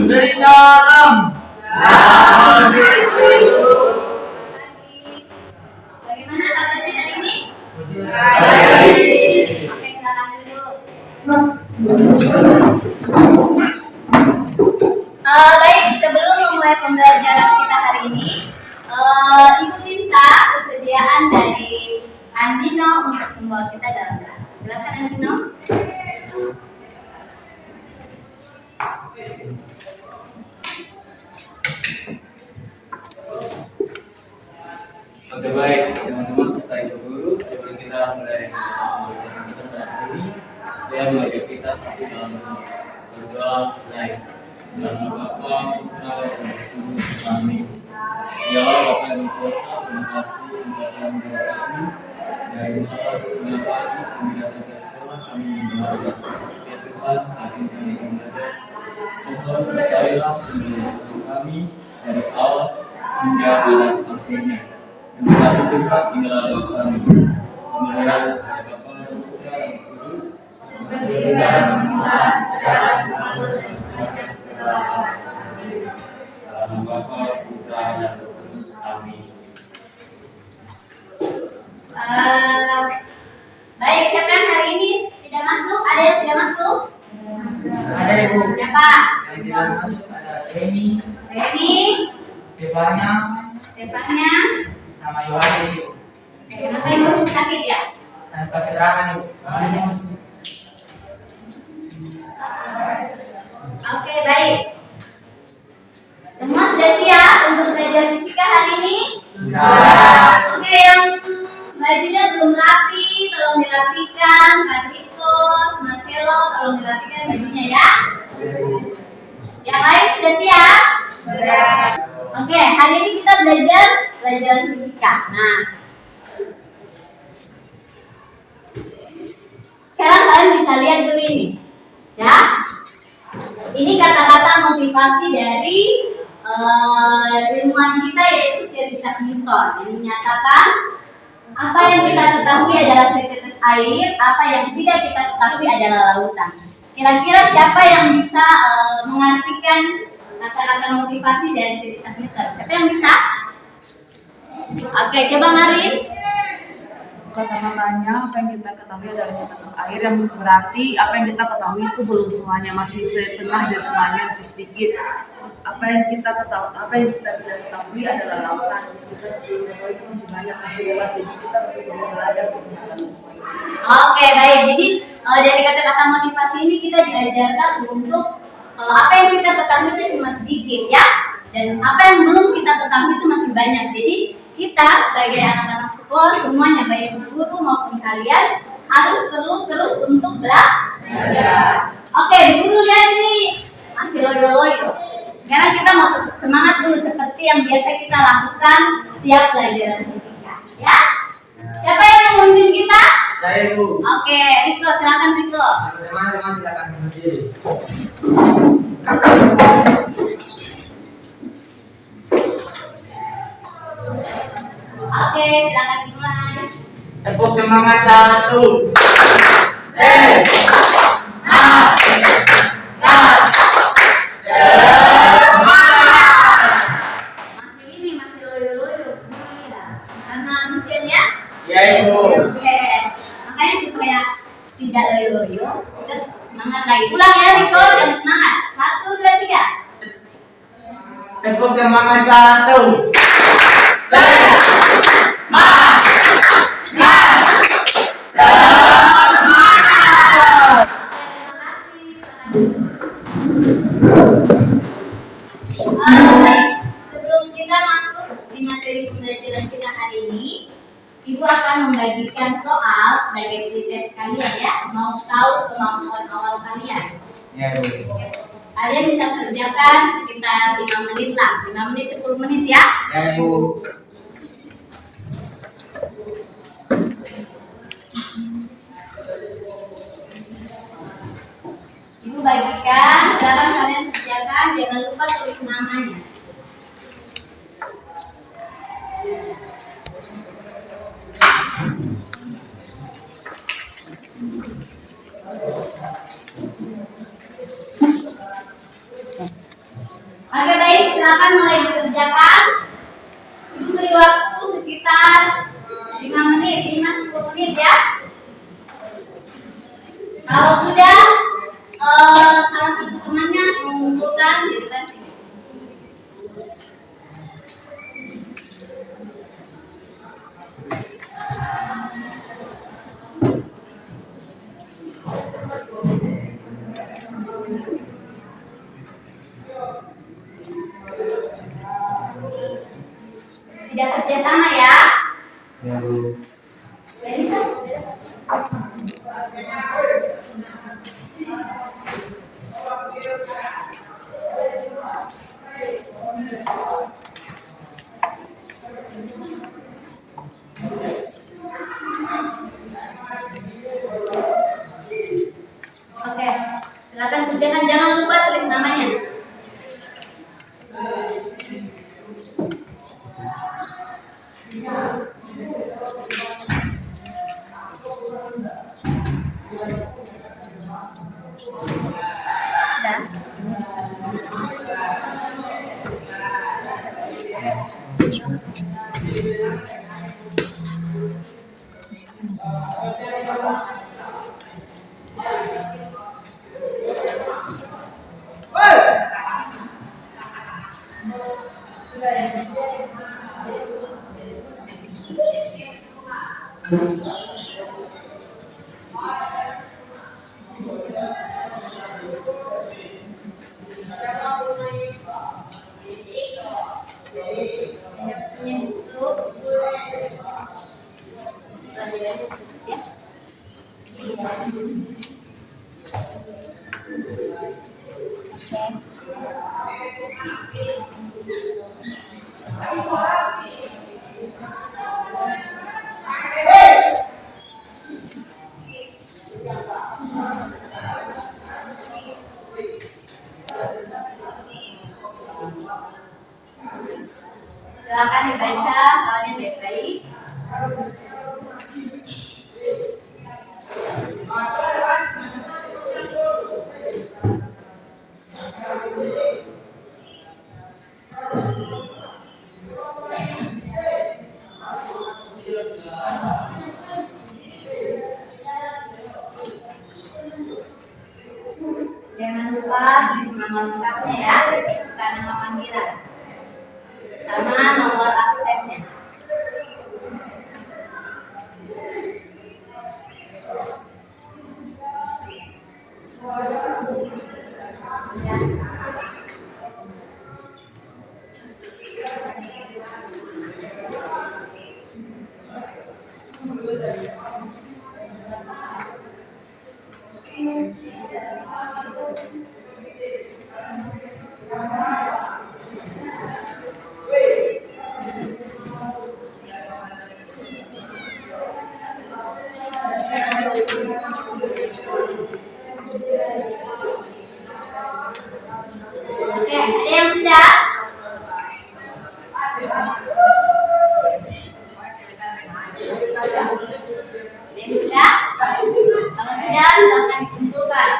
Beri salam. Salam bagaimana kabarnya hari ini? Baik. Oke, silakan duduk. Baik, sebelum memulai pembelajaran kita hari ini, Ibu minta kesediaan dari Andino untuk membawa kita dalam doa. Silakan Andino. Oke, baik teman-teman serta ibu guru, sebelum kita mulai pembelajaran kita pada hari ini, saya mengajak kita satu dalam berdoa baik. Dalam Bapa, Putra, dan Roh Kudus. Amin. Ya Allah, Bapa yang berkuasa, terima kasih untuk yang menjaga kami dari malam hingga pagi kami datang ke sekolah, kami belajar. Ya Tuhan, hari ini kami akan belajar. Mohon sertailah pembelajaran kami dari awal hingga pada akhirnya. Terima kasih Tuhan, inilah doa kami. Kemuliaan Bapa, Putra, dan Roh Kudus. Dalam Bapa, Putra, dan Roh Kudus. Amin. Baik, siapa yang hari ini tidak masuk? Ada yang tidak masuk? Ada Ibu. Siapa? Yang tidak masuk ada Reni, Stefania, sama Yohanes Ibu. kenapa Ibu sakit ya? Tanpa keterangan Ibu. Oke, baik. Semua sudah siap untuk belajar fisika hari ini? Sudah. Oke, yang bajunya belum rapi, tolong dirapikan. Kak Riko, Marcelo, tolong dirapikan bajunya ya. Yang lain sudah siap? Sudah. Oke, hari ini kita belajar pelajaran fisika. Nah, sekarang kalian bisa lihat dulu ini, ya. Ini kata-kata motivasi dari ilmuwan kita yaitu Sir Isaac Newton yang menyatakan apa yang kita ketahui adalah setetes air, apa yang tidak kita ketahui adalah lautan. Kira-kira siapa yang bisa mengartikan kata-kata motivasi dari Sir Isaac Newton? Siapa yang bisa? Oke, coba Marin. Kata-katanya apa yang kita ketahui adalah setetes air, yang berarti apa yang kita ketahui itu belum semuanya, masih setengah dari semuanya, masih sedikit. Terus apa yang kita ketahui, apa yang kita tidak ketahui adalah lautan. Kita ketahui itu masih banyak, masih luas, jadi kita masih perlu belajar untuk mengenal semua itu. Oke, baik. Jadi dari kata-kata motivasi ini kita diajarkan untuk apa yang kita ketahui itu cuma sedikit ya, dan apa yang belum kita ketahui itu masih banyak. Jadi kita sebagai anak-anak sekolah semuanya, baik guru maupun kalian, harus perlu terus untuk belajar. Oke, guru lihat nih, masih loyo-loyo. Sekarang kita mau tetap semangat dulu seperti yang biasa kita lakukan tiap pelajaran fisika, ya. Siapa yang memimpin kita? Saya Ibu. Oke, Riko, silakan Riko. Teman-teman silakan berdiri. Oke, silakan dimulai. Tepuk semangat 1. Masih loyo-loyo. Iya. Karena hujan ya. Ya Ibu. Oke. Makanya supaya tidak loyo-loyo, kita semangat lagi. Ulang ya Riko, jangan semangat. 1, 2, 3. Tepuk semangat 1. Baik, sebelum kita masuk di materi pembelajaran kita hari ini, Ibu akan membagikan soal sebagai pretest kalian ya, mau tahu kemampuan awal kalian. Ya Ibu. Kalian bisa kerjakan sekitar 5 menit lah, 5 menit 10 menit ya. Ya Ibu. Ibu bagikan, sekarang kalian kerjakan, jangan lupa tulis namanya. Oke baik, silakan mulai dikerjakan. Ibu beri waktu sekitar 5 menit, 5-10 menit ya. Kalau sudah salah satu temannya mengumpulkan di depan sini. Tidak kerjasama ya. Ya Bu. Melisa. Oke, silakan kerjakan, jangan lupa tulis namanya. Sudah. Silakan dibaca soalnya baik-baik. Jangan lupa tulis nama lengkapnya ya, bukan nama panggilan. Sama nomor absennya. Oke, ada yang sudah? Ada yang sudah? Kalau sudah, silakan dikumpulkan.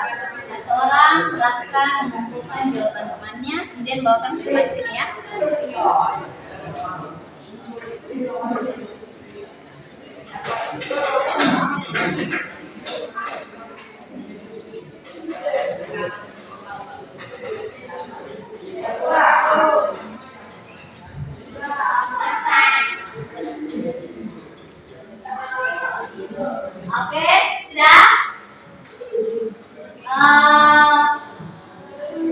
Satu orang silakan mengumpulkan jawaban temannya, kemudian bawakan ke depan sini ya. Oke, sudah?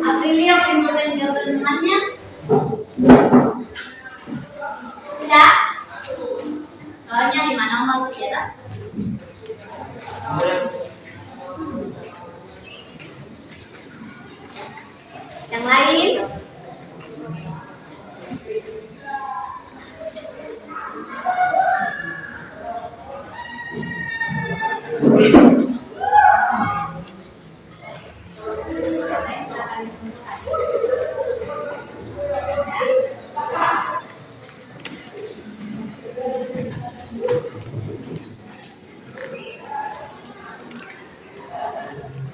Aprilio kumpulkan jawaban temannya. Sudah? Soalnya 5 nomor sudah. Yang lain?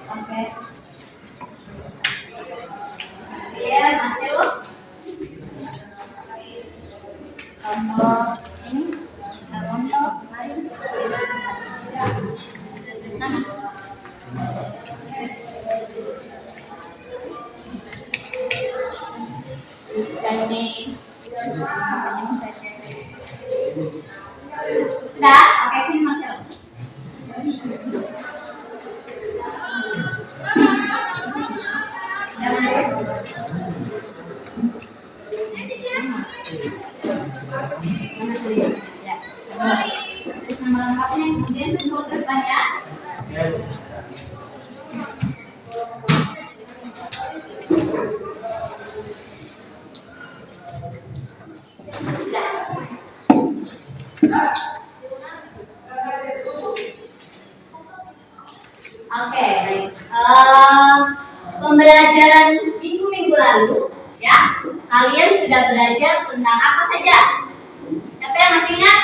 Oke. Ya, Mas Elo. Ini sudah, oke sini Marcel. Nama lengkapnya kemudian menurut depan ya. Oke, baik. Pembelajaran minggu lalu, ya, kalian sudah belajar tentang apa saja? Siapa yang masih ingat?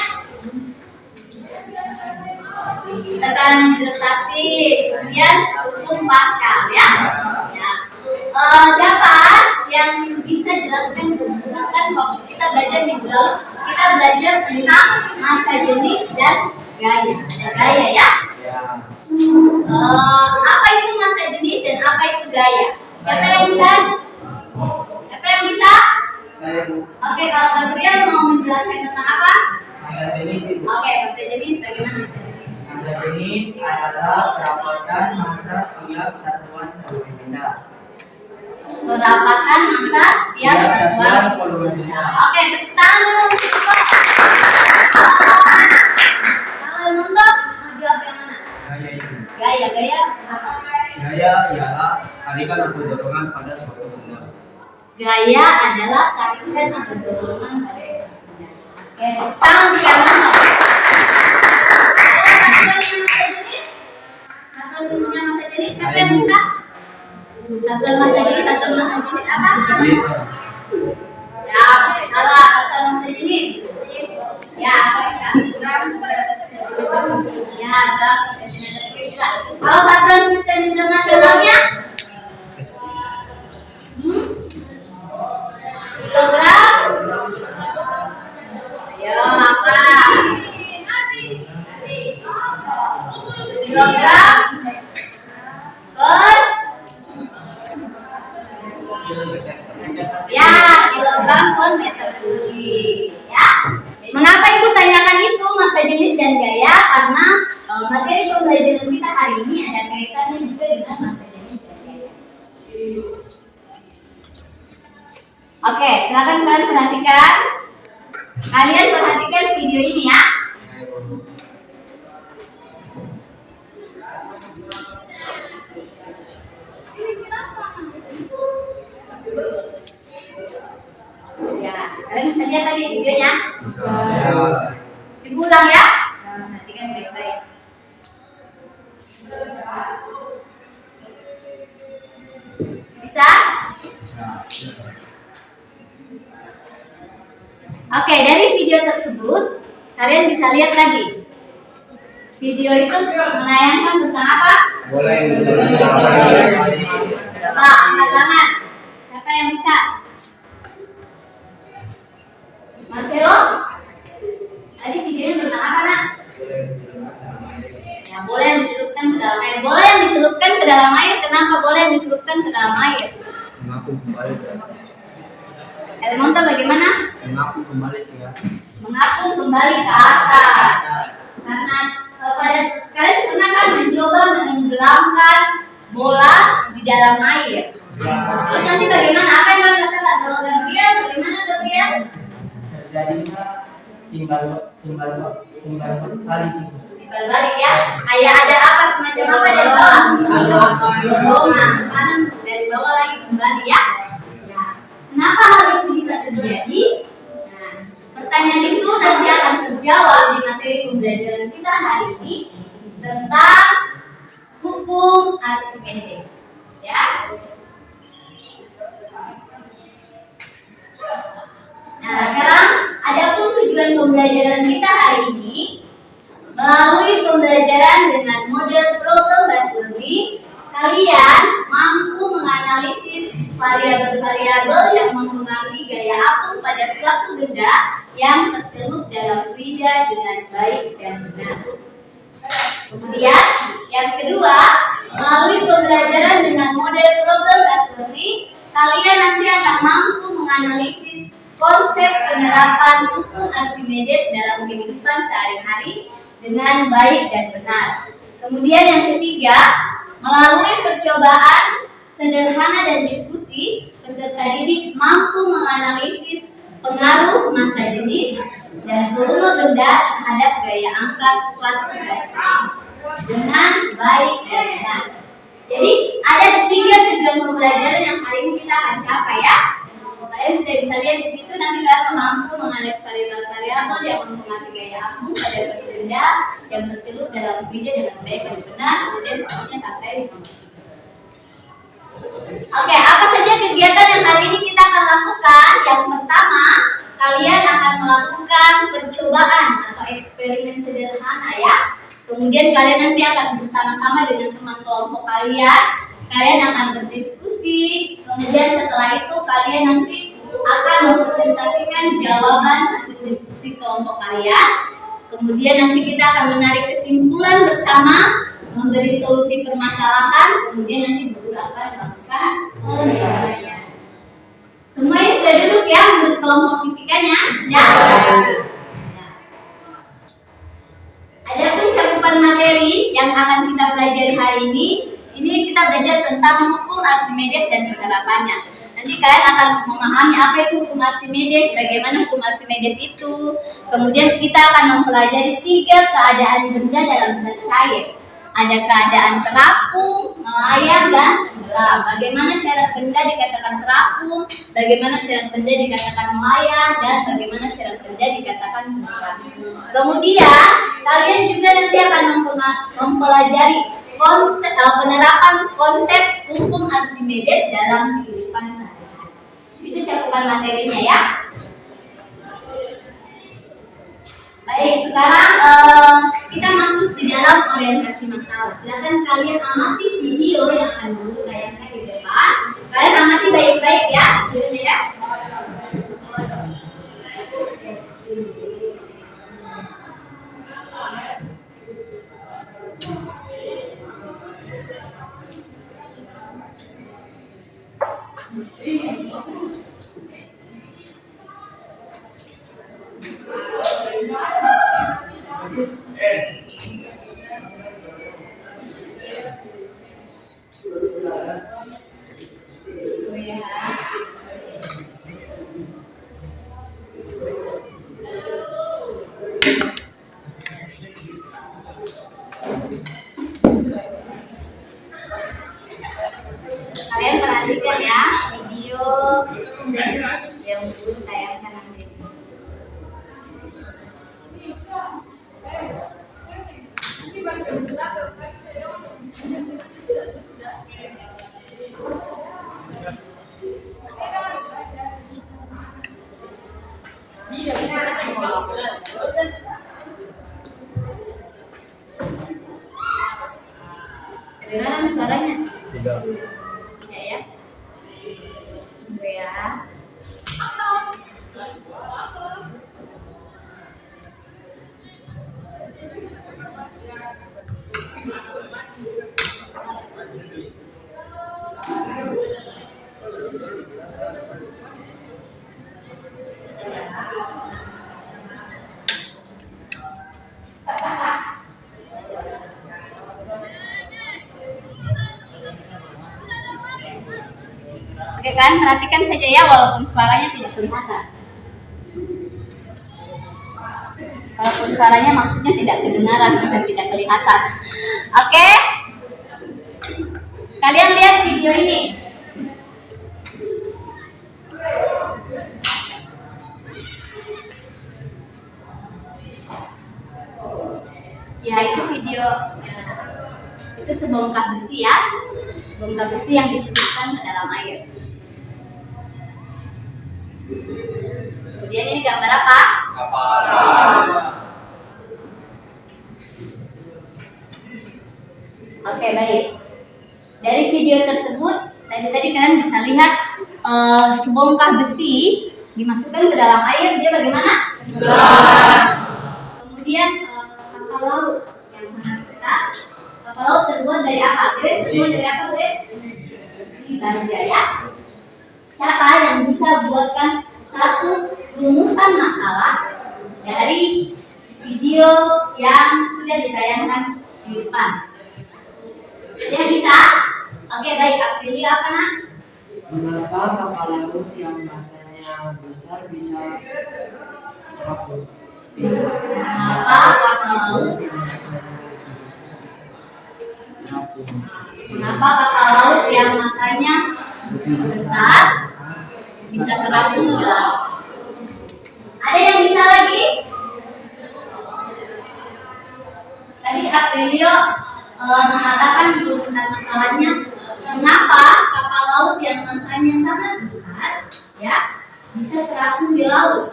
Tekanan hidrostatis, kemudian hukum Pascal, ya. Siapa yang bisa jelaskan kan waktu kita belajar minggu lalu kita belajar tentang massa jenis dan gaya. Ada gaya ya? Apa itu massa jenis dan apa itu gaya? Siapa yang bisa? Siapa yang bisa? Oke, kalau Gabriel mau menjelaskan tentang apa? Massa jenis itu. Oke, massa jenis bagaimana massa jenis? Massa jenis adalah kerapatan massa setiap satuan volume benda. Kerapatan massa tiap satuan volume benda. Oke, tepuk tangan dulu. Kalau nonton mau jawab yang mana? Gaya itu. Gaya apa? Gaya ialah tarikan atau dorongan pada suatu benda. Gaya adalah tarikan atau dorongan pada suatu benda. Oke, tepuk tangan untuk yang nonton. Satuannya massa jenis siapa yang bisa? Satuan massa jenis apa? Ya, salah. Satuan massa jenis. Ya, apa kita? Ya, gram sentimeter kubik. Kalau satuan sistem internasionalnya? Kilogram? Ayo, apa? Kilogram per? Ya, kilogram per meter kubik. Ya. Mengapa ibu tanyakan itu massa jenis dan gaya? Karena materi pembelajaran kita hari ini ada kaitannya juga dengan massa jenis dan gaya. Oke, silakan kalian perhatikan. Kalian perhatikan video ini ya. Ya, kalian bisa lihat tadi videonya. Ibu ulang ya. Perhatikan baik-baik. Bisa? Oke, dari video tersebut kalian bisa lihat lagi. Video itu menayangkan tentang apa? Boleh. Coba angkat tangan. Siapa yang bisa? Marcelo? Tadi videonya tentang apa, Nak? Ya, boleh dicelupkan ke dalam air. Boleh yang dicelupkan ke dalam air. Kenapa boleh yang dicelupkan ke dalam air? Mengapung kembali ke atas. Elmonto bagaimana? Mengapung kembali ke atas. Mengapung kembali ke atas. Karena pada kalian pernah kan mencoba menenggelamkan bola di dalam air. Terus nanti bagaimana? Apa yang kalian rasakan? Kalau Gabriel, bagaimana Gabriel? Terjadinya timbal kali itu. Timbal balik ya. Kayak ada apa semacam apa dari bawah? Dorongan ke kanan dari bawah lagi kembali ya. Kenapa hal itu bisa terjadi? Nah, pertanyaan itu nanti akan terjawab di materi pembelajaran kita hari ini tentang hukum Archimedes. Ya. Nah, sekarang adapun tujuan pembelajaran kita hari ini melalui pembelajaran dengan model problem based learning, kalian mampu menganalisis variabel-variabel yang mempengaruhi gaya apung pada suatu benda yang tercelup dalam fluida dengan baik dan benar. Kemudian, yang kedua, melalui pembelajaran dengan model problem based learning, kalian nanti akan mampu menganalisis konsep penerapan hukum Archimedes dalam kehidupan sehari-hari dengan baik dan benar. Kemudian yang ketiga, melalui percobaan sederhana dan diskusi, peserta didik mampu menganalisis pengaruh massa jenis dan volume benda terhadap gaya angkat suatu bacaan dengan baik dan benar. Jadi ada 3 tujuan pembelajaran yang hari ini kita akan capai ya. Kalian sudah bisa lihat di situ, nanti kalian mampu menganalisis variabel yang mempengaruhi gaya angkung pada suatu benda yang tercelup dalam video dengan baik dan benar, kemudian seterusnya sampai. Oke, apa saja kegiatan yang hari ini kita akan lakukan? Yang pertama, kalian akan melakukan percobaan atau eksperimen sederhana ya. Kemudian kalian nanti akan bersama-sama dengan teman kelompok kalian. Kalian akan berdiskusi. Kemudian setelah itu kalian nanti akan mempresentasikan jawaban hasil diskusi kelompok kalian. Kemudian nanti kita akan menarik kesimpulan bersama, memberi solusi permasalahan. Kemudian nanti guru akan melakukan penilaian. Semuanya sudah duduk ya menurut kelompok fisikanya? Sudah? Adapun cakupan materi yang akan kita pelajari hari ini kita belajar tentang hukum Archimedes dan penerapannya. Nanti kalian akan memahami apa itu hukum Archimedes, bagaimana hukum Archimedes itu. Kemudian kita akan mempelajari 3 keadaan benda dalam zat cair. Ada keadaan terapung, melayang, dan tenggelam. Bagaimana syarat benda dikatakan terapung, bagaimana syarat benda dikatakan melayang, dan bagaimana syarat benda dikatakan tenggelam. Kemudian kalian juga nanti akan mempelajari penerapan konsep hukum Archimedes dalam kehidupan sehari-hari. Itu cakupan materinya ya. Baik, sekarang kita masuk di dalam orientasi masalah. Silakan kalian amati video yang akan dulu tayangkan di depan. Kalian amati baik-baik ya videonya ya. Kalian perhatikan ya video yang dulu tayangkan nanti. Kedengaran suaranya? Tidak. Ya. Tunggu ya. Oke kan, perhatikan saja ya walaupun suaranya tidak kelihatan. Walaupun suaranya maksudnya tidak kedengaran dan tidak kelihatan. Oke? Kalian lihat video ini. Ya, itu video itu sebongkah besi ya. Sebongkah besi yang dicelupkan ke dalam air. Kemudian ini gambar apa? Oke, baik. Dari video tersebut, tadi kalian bisa lihat sebongkah besi dimasukkan ke dalam air, dia bagaimana? Kemudian kapal laut yang sangat besar. Kapal laut terbuat dari apa? Grace terbuat dari apa, Grace? Besi baja ya. siapa yang bisa buatkan satu rumusan masalah dari video yang sudah ditayangkan di depan? Ada yang bisa? Oke, baik. Aprilia apa, Nak? Mengapa kapal laut yang masanya besar bisa terapung? Mengapa kapal laut? Yang masanya besar bisa terapung? Mengapa kapal laut yang masanya besar bisa terapung di laut? Ada yang bisa lagi? Tadi Aprilio mengatakan rumusan masalahnya, mengapa kapal laut yang masanya sangat besar ya bisa terapung di laut.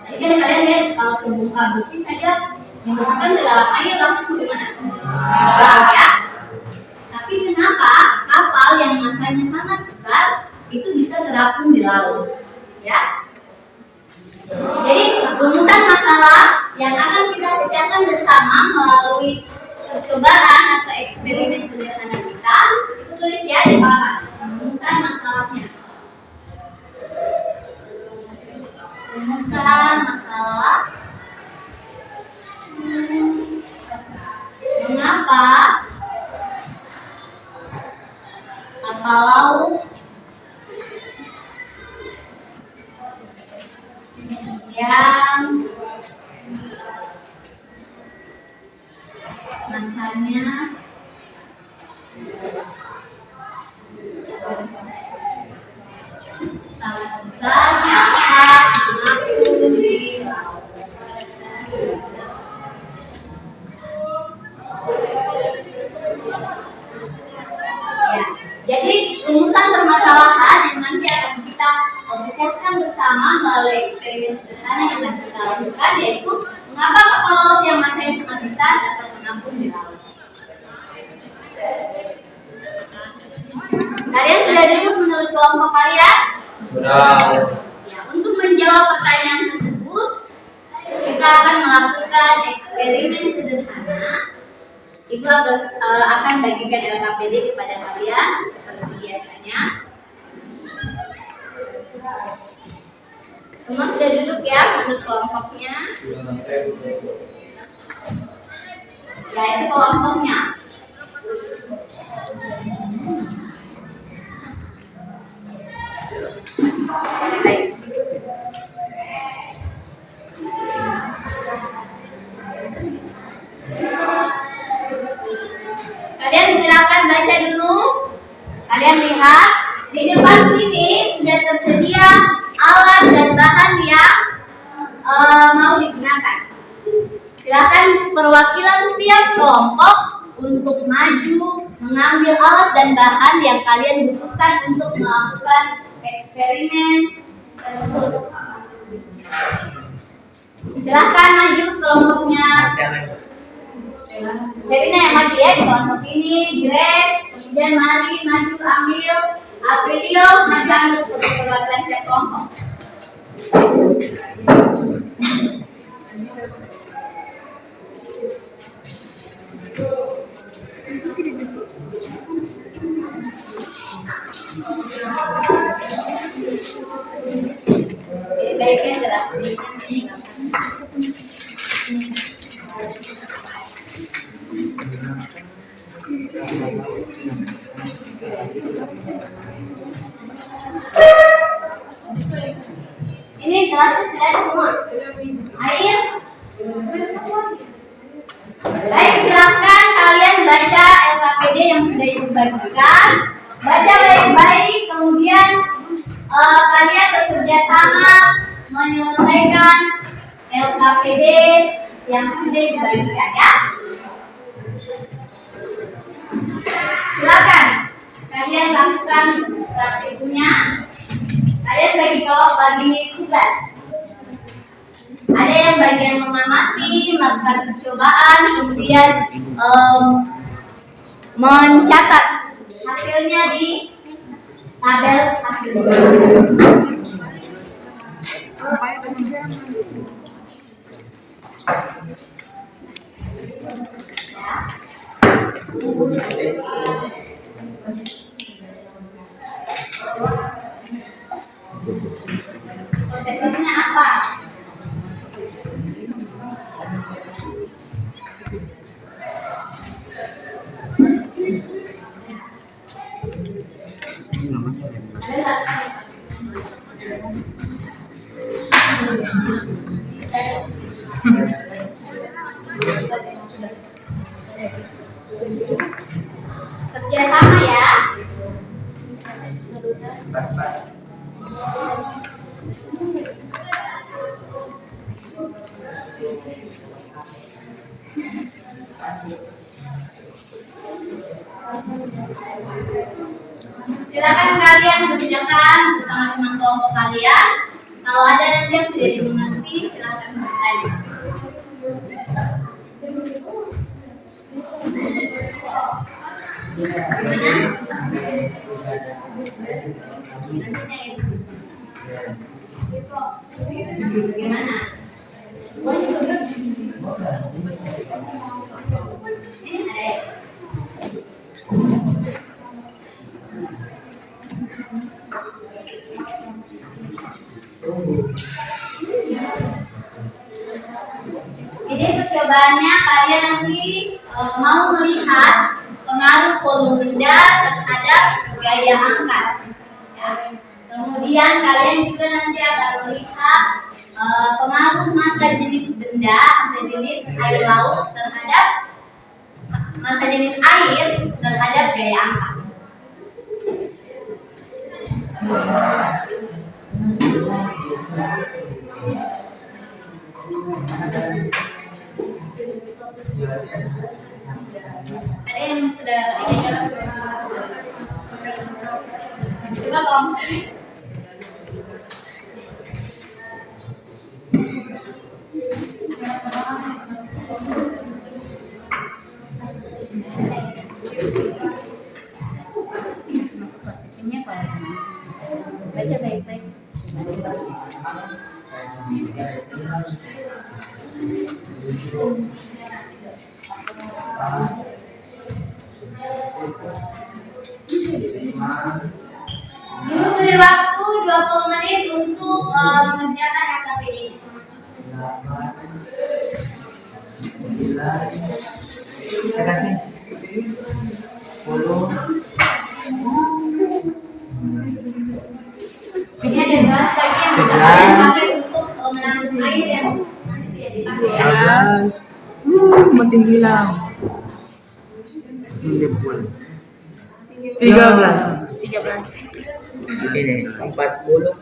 Tadi kan kalian lihat kalau sebongkah besi saja dimasukkan ke dalam air langsung gimana? Tenggelam ya. Tapi kenapa kapal yang masanya sangat besar itu bisa terapung di laut? Ya. Jadi rumusan masalah yang akan kita pecahkan bersama melalui percobaan atau eksperimen sederhana kita, itu tulis ya di papan rumusan masalahnya. Rumusan masalah. Mengapa kapal laut yang masanya sangat besar dapat terapung di laut? Ya, jadi rumusan permasalahan yang nanti akan kita pecahkan bersama melalui eksperimen sederhana yang akan kita lakukan, yaitu mengapa kapal laut yang masanya sangat besar dapat menampung di laut. Kalian sudah duduk menurut kelompok kalian? Sudah. Ya, untuk menjawab pertanyaan tersebut, kita akan melakukan eksperimen sederhana. Ibu akan bagikan LKPD kepada kalian seperti biasanya. Semua sudah duduk ya menurut kelompoknya? Ya, itu kelompoknya. Baik. Kalian silakan baca dulu. Kalian lihat di depan sini sudah tersedia alat dan bahan yang mau digunakan. Silakan perwakilan tiap kelompok untuk maju mengambil alat dan bahan yang kalian butuhkan untuk melakukan eksperimen tersebut. Silakan maju kelompoknya. Serina yang maju ya di kelompok ini, Grace, kemudian Mari maju ambil, Aprilio maju ambil perwakilan tiap kelompok. Baiknya jelas. Ini gelasnya sudah ada semua. Air. Baik, silakan kalian baca LKPD yang sudah ibu bagikan. Baca baik-baik, kemudian kalian bekerja sama menyelesaikan LKPD yang sudah dibagikan ya. Silakan kalian lakukan praktiknya. Kalian bagi tugas. Ada yang bagian mengamati, melakukan percobaan, kemudian mencatat hasilnya di tabel hasil. Kontesnya apa? Kerjasama ya. Pas-pas. Silakan kalian berbincang bersama teman kelompok kalian. Kalau ada nanti yang tidak dimengerti, silakan bertanya. Gimana? Jadi percobaannya kalian nanti mau melihat pengaruh volume benda terhadap gaya angkat. Ya. Kemudian kalian juga nanti akan melihat pengaruh massa jenis benda, massa jenis air laut terhadap massa jenis air terhadap gaya angkat. Ada yang sudah coba kelompok ini. Baca baik-baik. Dulu beri waktu 20 menit untuk mengerjakan KKP-nya. Terima kasih. 10. Ini ada gelas lagi yang bisa kalian pakai untuk menambah air yang nanti tidak dipakai. Makin hilang. 13. Ini 40,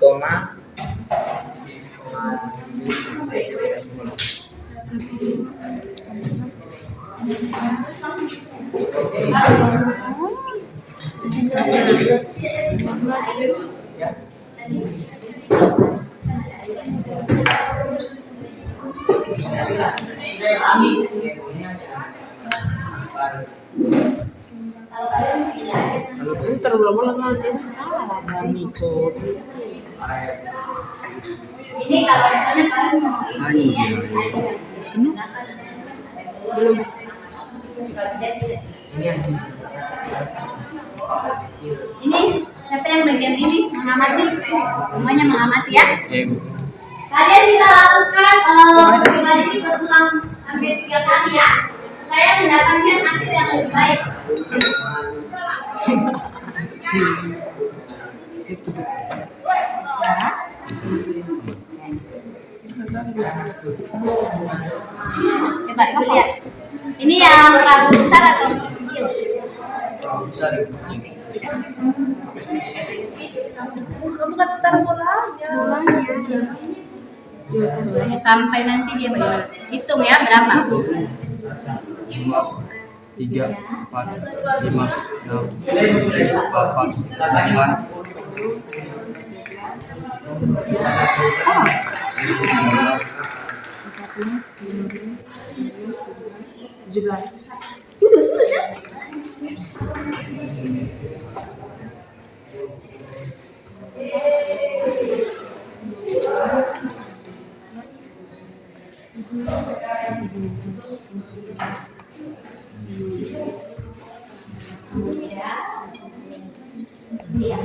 Kalau kalian tidak Terus terlalu nanti salah ikut. ini kalau misalnya kalian mau isi ya, Belum. kalau saya tidak. Ini Ini siapa yang bagian ini mengamati? Semuanya mengamati ya. Kalian bisa lakukan percobaan ini berulang sampai 3 kali ya, supaya mendapatkan hasil yang lebih baik. Coba ibu lihat. Ini yang rambut besar atau kecil? Kamu kan taruh bolanya. Bolanya sampai nanti dia bagaimana? Hitung ya berapa? 3, 4, 5, 6, 7, 8, 9, 17. Sudah ya? Iya. Iya,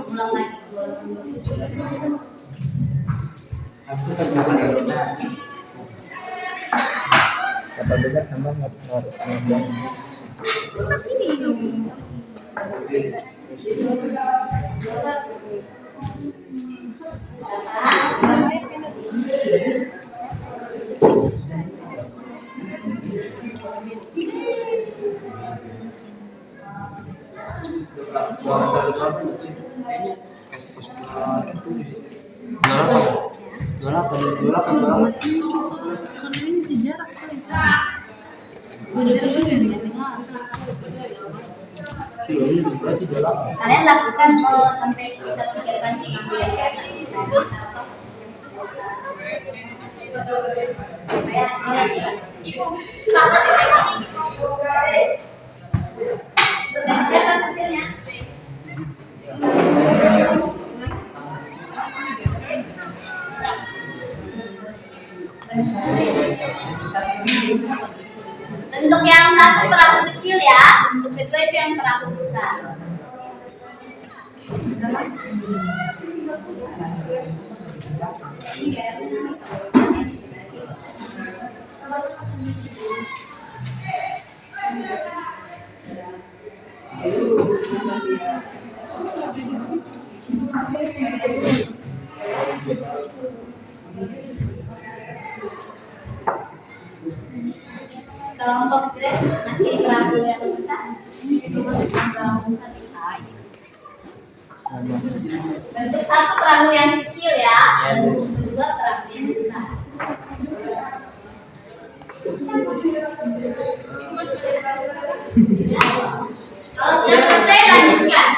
Ulang lagi. Aku kerja pada besar. Kata besar tambah harus ngomong. Kalian lakukan sampai kita pikirkan pengambilan data. Dan catat hasilnya. Bentuk yang satu perahu kecil ya, bentuk kedua itu yang perahu besar. Kelompok dress masih perahu yang besar. Bentuk satu perahu yang kecil ya, bentuk kedua perahu yang besar. Kalau sudah selesai lanjutkan.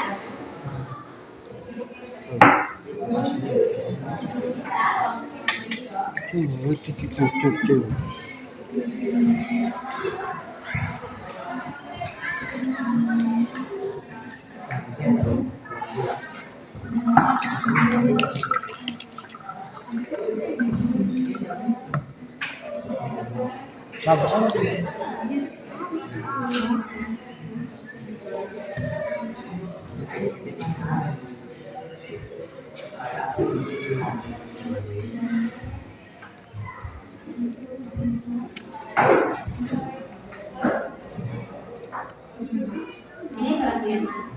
Ini perahu yang mana?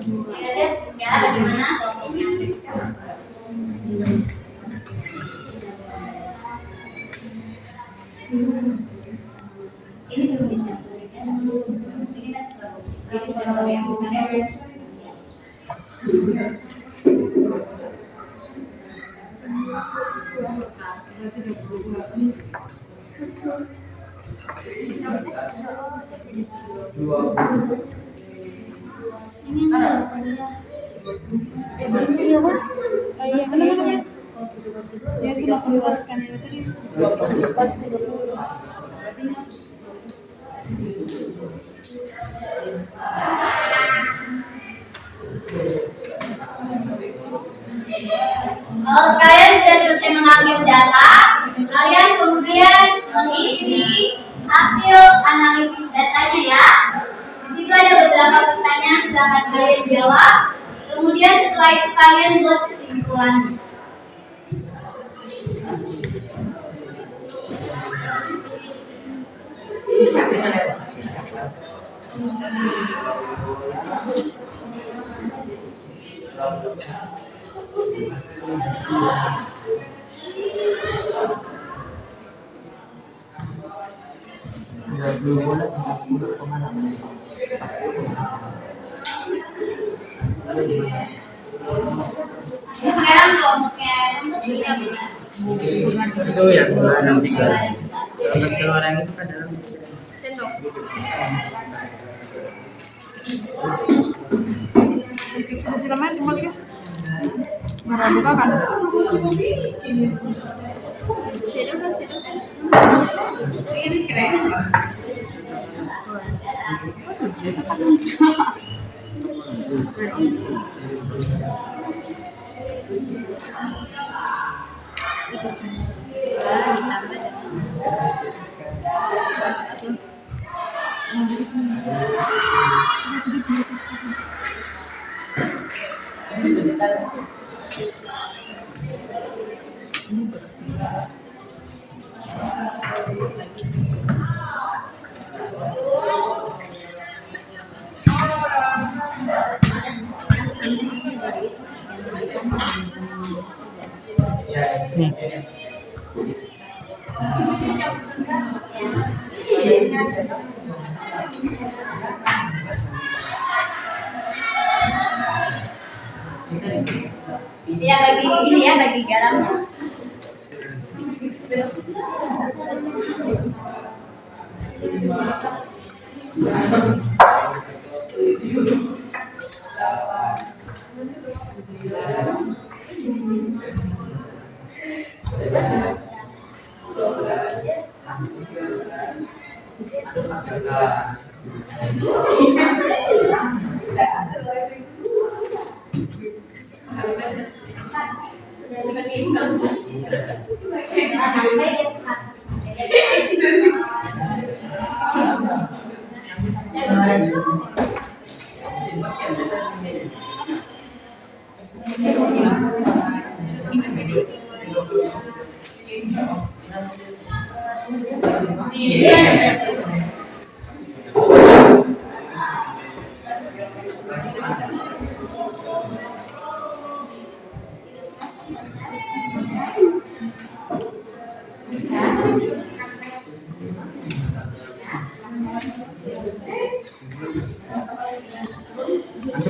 Lihat ya bagaimana kelompoknya. Ini belum dicampur ya. Ini masih perahu. Jadi perahu yang besar ya. Kalau kalian sudah selesai mengambil data, kalian kemudian mengisi hasil analisis datanya ya. Di situ ada beberapa pertanyaan, silakan kalian jawab. Kemudian setelah itu kalian buat kesimpulannya. Sekarang kelompoknya Itu yang dalam 3. 12 keluar yang itu kan dalam sendok. Sudah main cuma ya. Marah buka kan? Ini keren. Ya bagi ini ya bagi garamnya.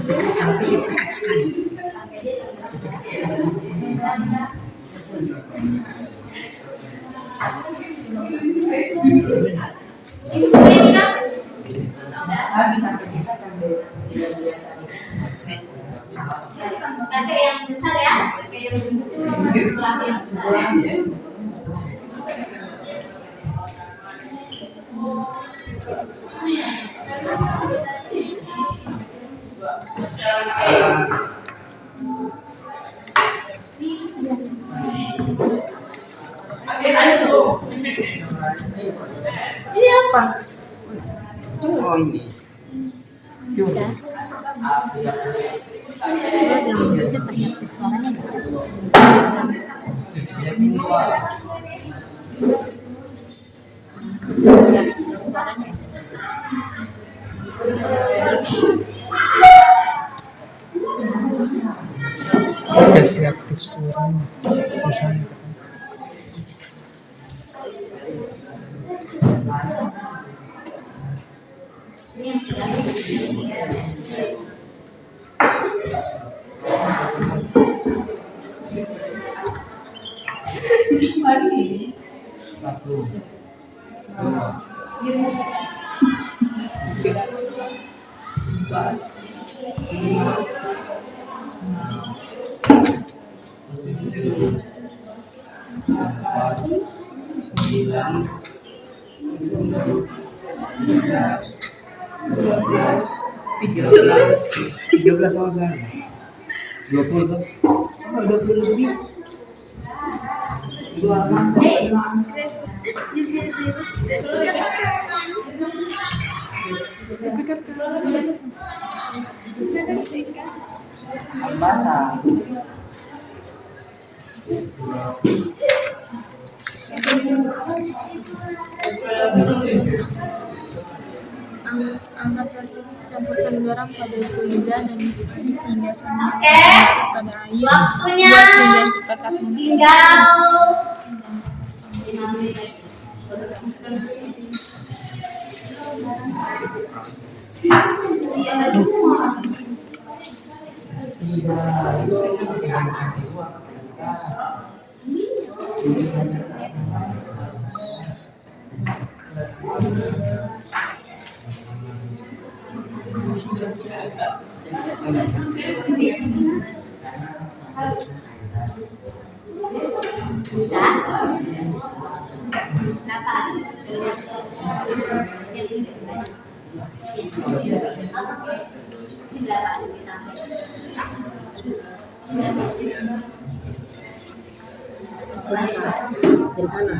Dekat sekali. Pakai yang besar ya, pakai yang besar ya. Ini apa? Oh ini. Coba bilang musisi pasti aktif suaranya Kasih aktif suaranya di sana. Tiga belas sama saya. 20 tuh. 20 lebih. Harus basah. Angkat plastik, campurkan garam pada lidah dan hingga sampai Oke. pada air. Waktunya Buat hingga sepekat mungkin. tinggal 5 menit lagi. Bisa? Berapa? Ini berapa? Dari sana.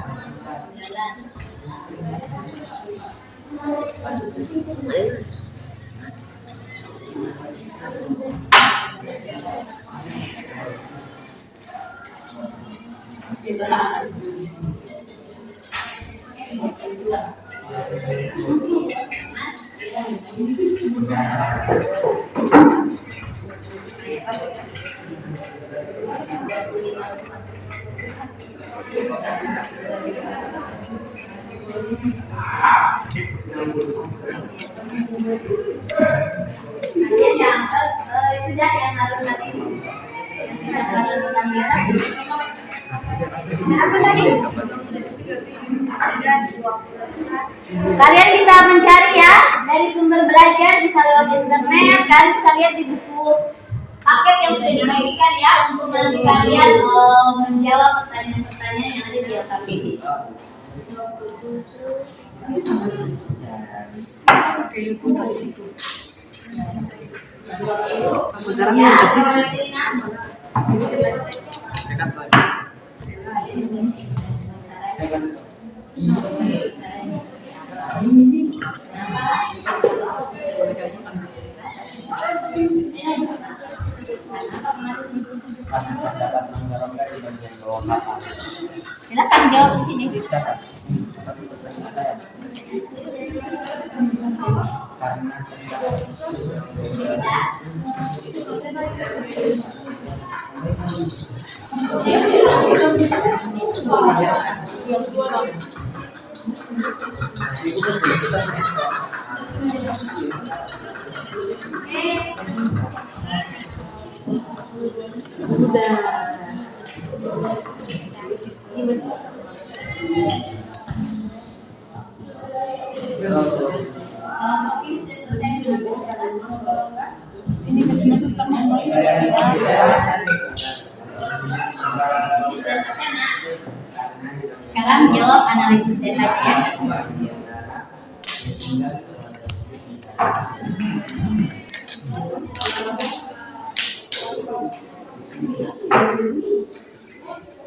Kemudian yang sudah yang harus nanti apa lagi? Kalian bisa mencari ya dari sumber belajar, bisa lewat internet, kalian bisa lihat di buku paket yang sudah dibagikan ya untuk nanti kalian menjawab pertanyaan-pertanyaan yang ada di LKPD. Ya, silakan jawab di sini. Sekarang jawab analisis datanya ya.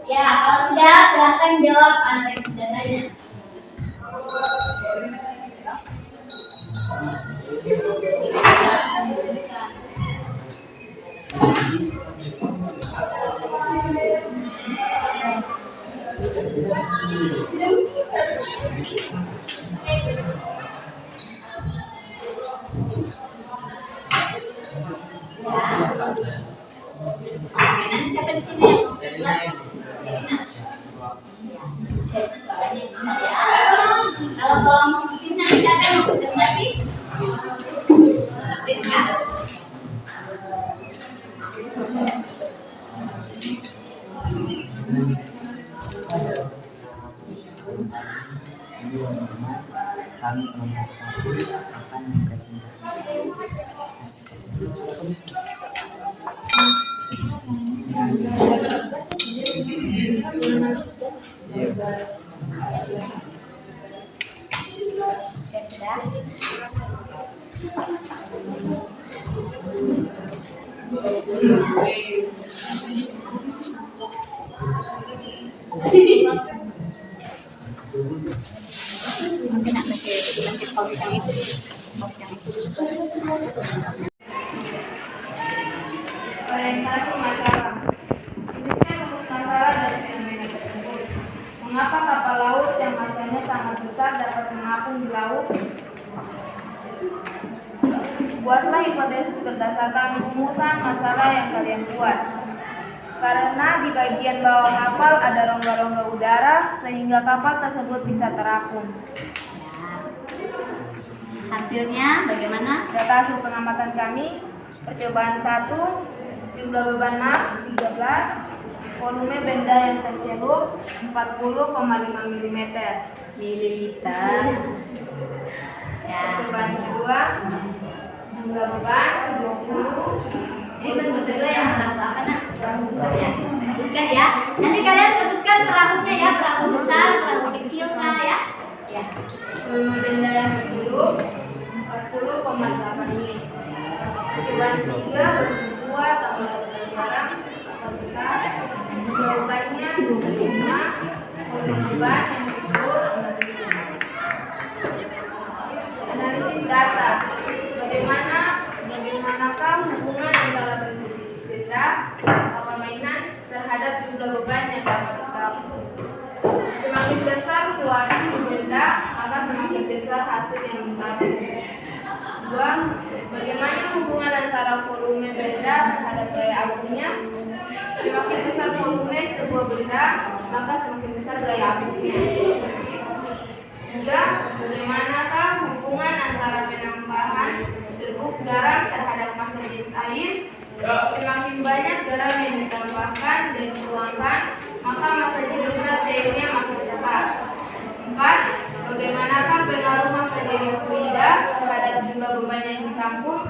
Ya, kalau sudah silahkan jawab analisis datanya. Oke, nanti siapa di sini yang mau kelas? Suaranya bisa ya. Kalau kelompok di sini nanti siapa yang mau presentasi? Rizka. Kami kelompok 1 akan Orientasi masalah. Tuliskan rumus masalah dari fenomena tersebut. Mengapa kapal laut yang masanya sangat besar dapat mengapung di laut? Buatlah hipotesis berdasarkan rumusan masalah yang kalian buat. Karena di bagian bawah kapal ada rongga-rongga udara sehingga kapal tersebut bisa terapung. Hasilnya bagaimana? Data hasil pengamatan kami, percobaan 1, jumlah beban max 13, volume benda yang tercelup 40,5 mm. Mililiter. Ya. Percobaan kedua, jumlah beban 20. Ini bentuk kedua yang perahu apa nak? Perahu besar ya. Sebutkan ya. Nanti kalian sebutkan perahunya ya, perahu besar, perahu kecil kah ya? Ya. Volume benda yang tercelup 40,8 mm. Percobaan 3, bentuk 2 tambah data barang kapal besar. Jumlah bebannya 5, volume beban yang tercelup 6 mm. berkata, bagaimanakah hubungan antara bentuk benda kapal mainan terhadap jumlah beban yang dapat ditampung? Semakin besar suatu benda, maka semakin besar hasil yang ditampung. 2. Bagaimana hubungan antara volume benda terhadap gaya abunya? Semakin besar volume sebuah benda, maka semakin besar gaya abunya. 3. Bagaimanakah hubungan antara penambahan serbuk garam terhadap massa jenis air? Semakin banyak garam yang ditambahkan dan dituangkan, maka massa jenis cairnya makin besar. 4. Bagaimanakah pengaruh massa jenis fluida terhadap jumlah beban yang ditampung?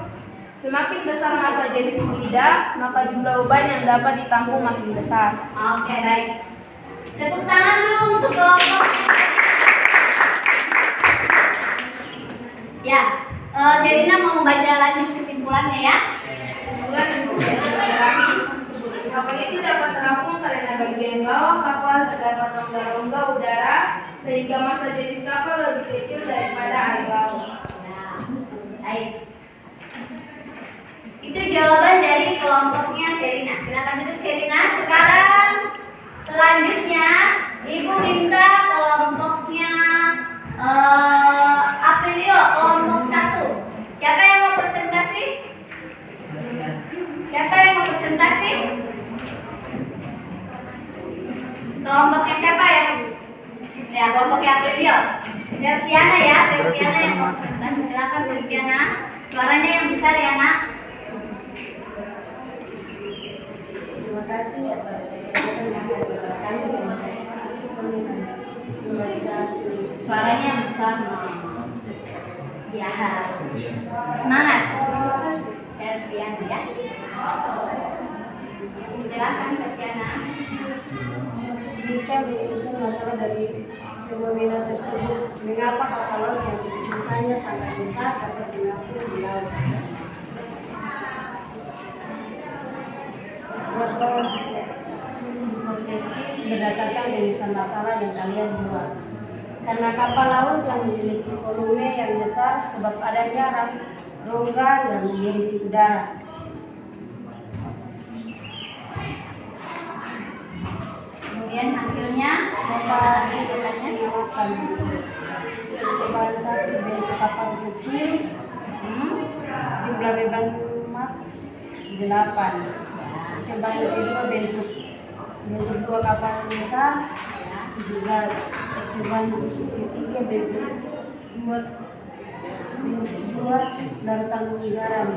Semakin besar massa jenis fluida, maka jumlah beban yang dapat ditampung makin besar. Oke, baik. Tepuk tangan dulu untuk kelompok. Ya, Sherina mau baca lanjut kesimpulannya ya. Kesimpulan dari kami, kapal itu dapat terapung karena bagian bawah kapal terdapat rongga-rongga udara sehingga massa jenis kapal lebih kecil daripada air laut. Nah, baik. Itu jawaban dari kelompoknya Sherina. Silakan duduk Sherina. Sekarang selanjutnya Ibu minta kelompoknya Aprilio, kelompok 1. Siapa yang mau presentasi? Siapa yang mau presentasi? Kelompoknya siapa yang? Ya, kelompoknya Aprilio. Septiana ya, Septiana yang mau presentasi. Silakan Septiana. Suaranya yang besar ya, Nak. Terima kasih atas kesempatan yang diberikan membaca Suaranya yang besar. Ya. Semangat. Septiana ya. Silakan Septiana. bisa menyusun masalah dari fenomena tersebut. Mengapa kapal laut yang misalnya sangat besar dapat mengapung di laut? Hipotesis berdasarkan rumusan masalah yang kalian buat. Karena kapal laut yang memiliki volume yang besar sebab adanya rongga yang berisi udara. Kemudian hasilnya, percobaan satu bentuk kapal kecil, jumlah beban max 8. Percobaan kedua bentuk dua kapal besar 17. Percobaan ketiga bentuk dua daratan garam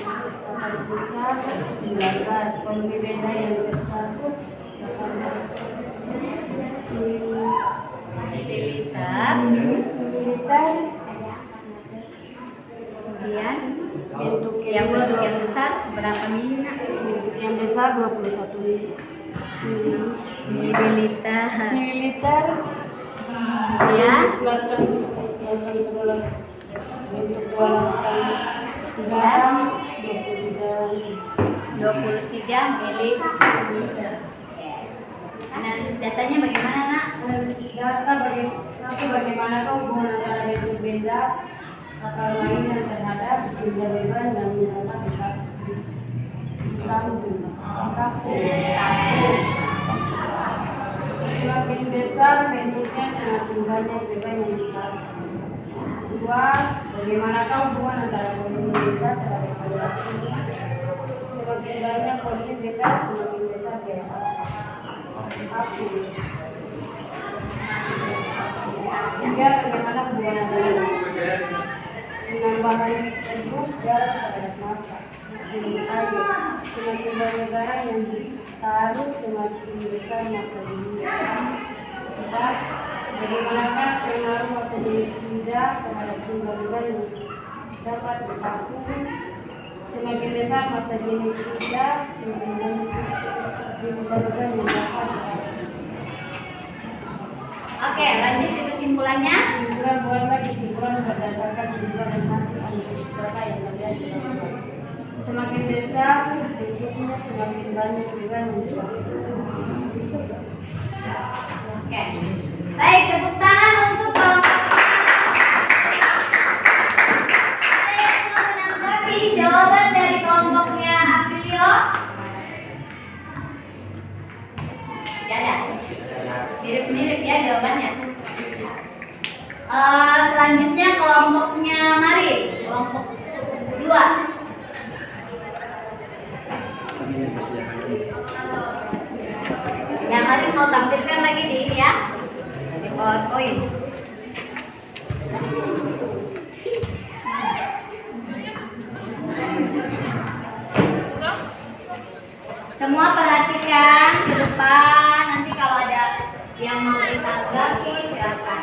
kapal besar 19. Volume benda yang tercakup 18 militer. Kemudian Bentuk yang bentuk yang besar berapa mili nak? bentuk yang besar 21 Mililiter. mililiter. Ya. Belakang yang kedua bentuk 2 garam 23 mililiter. Analisis datanya bagaimana nak? analisis data bagaimana hubungan antara bentuk benda kapal mainan terhadap jumlah beban yang dapat ditampung. Semakin besar bentuknya semakin banyak beban yang ditampung. 2. Bagaimanakah hubungan antara volume benda terhadap beban? Semakin banyak volume benda semakin besar gaya abu. 3. Bagaimana hubungan antara penambahan serbuk garam terhadap massa jenis air? Semakin banyak garam yang ditaruh semakin besar massa jenis. 4. Bagaimanakah pengaruh massa jenis benda terhadap jumlah beban yang dapat ditampung? Semakin besar massa jenis benda, semakin banyak jumlah beban yang dapat ditampung. Oke, lanjut ke kesimpulannya. Kesimpulan buatlah kesimpulan berdasarkan tujuan dan hasil analisis data yang kalian lakukan. Semakin besar bentuknya, semakin banyak beban yang ditampung. Oke. Baik, tepuk tangan untuk kelompok. Selanjutnya kelompoknya Marin, kelompok 2. Ya, Marin mau tampilkan lagi di ini ya, di PowerPoint. Semua perhatikan ke depan, nanti kalau ada yang mau ditanggapi silakan.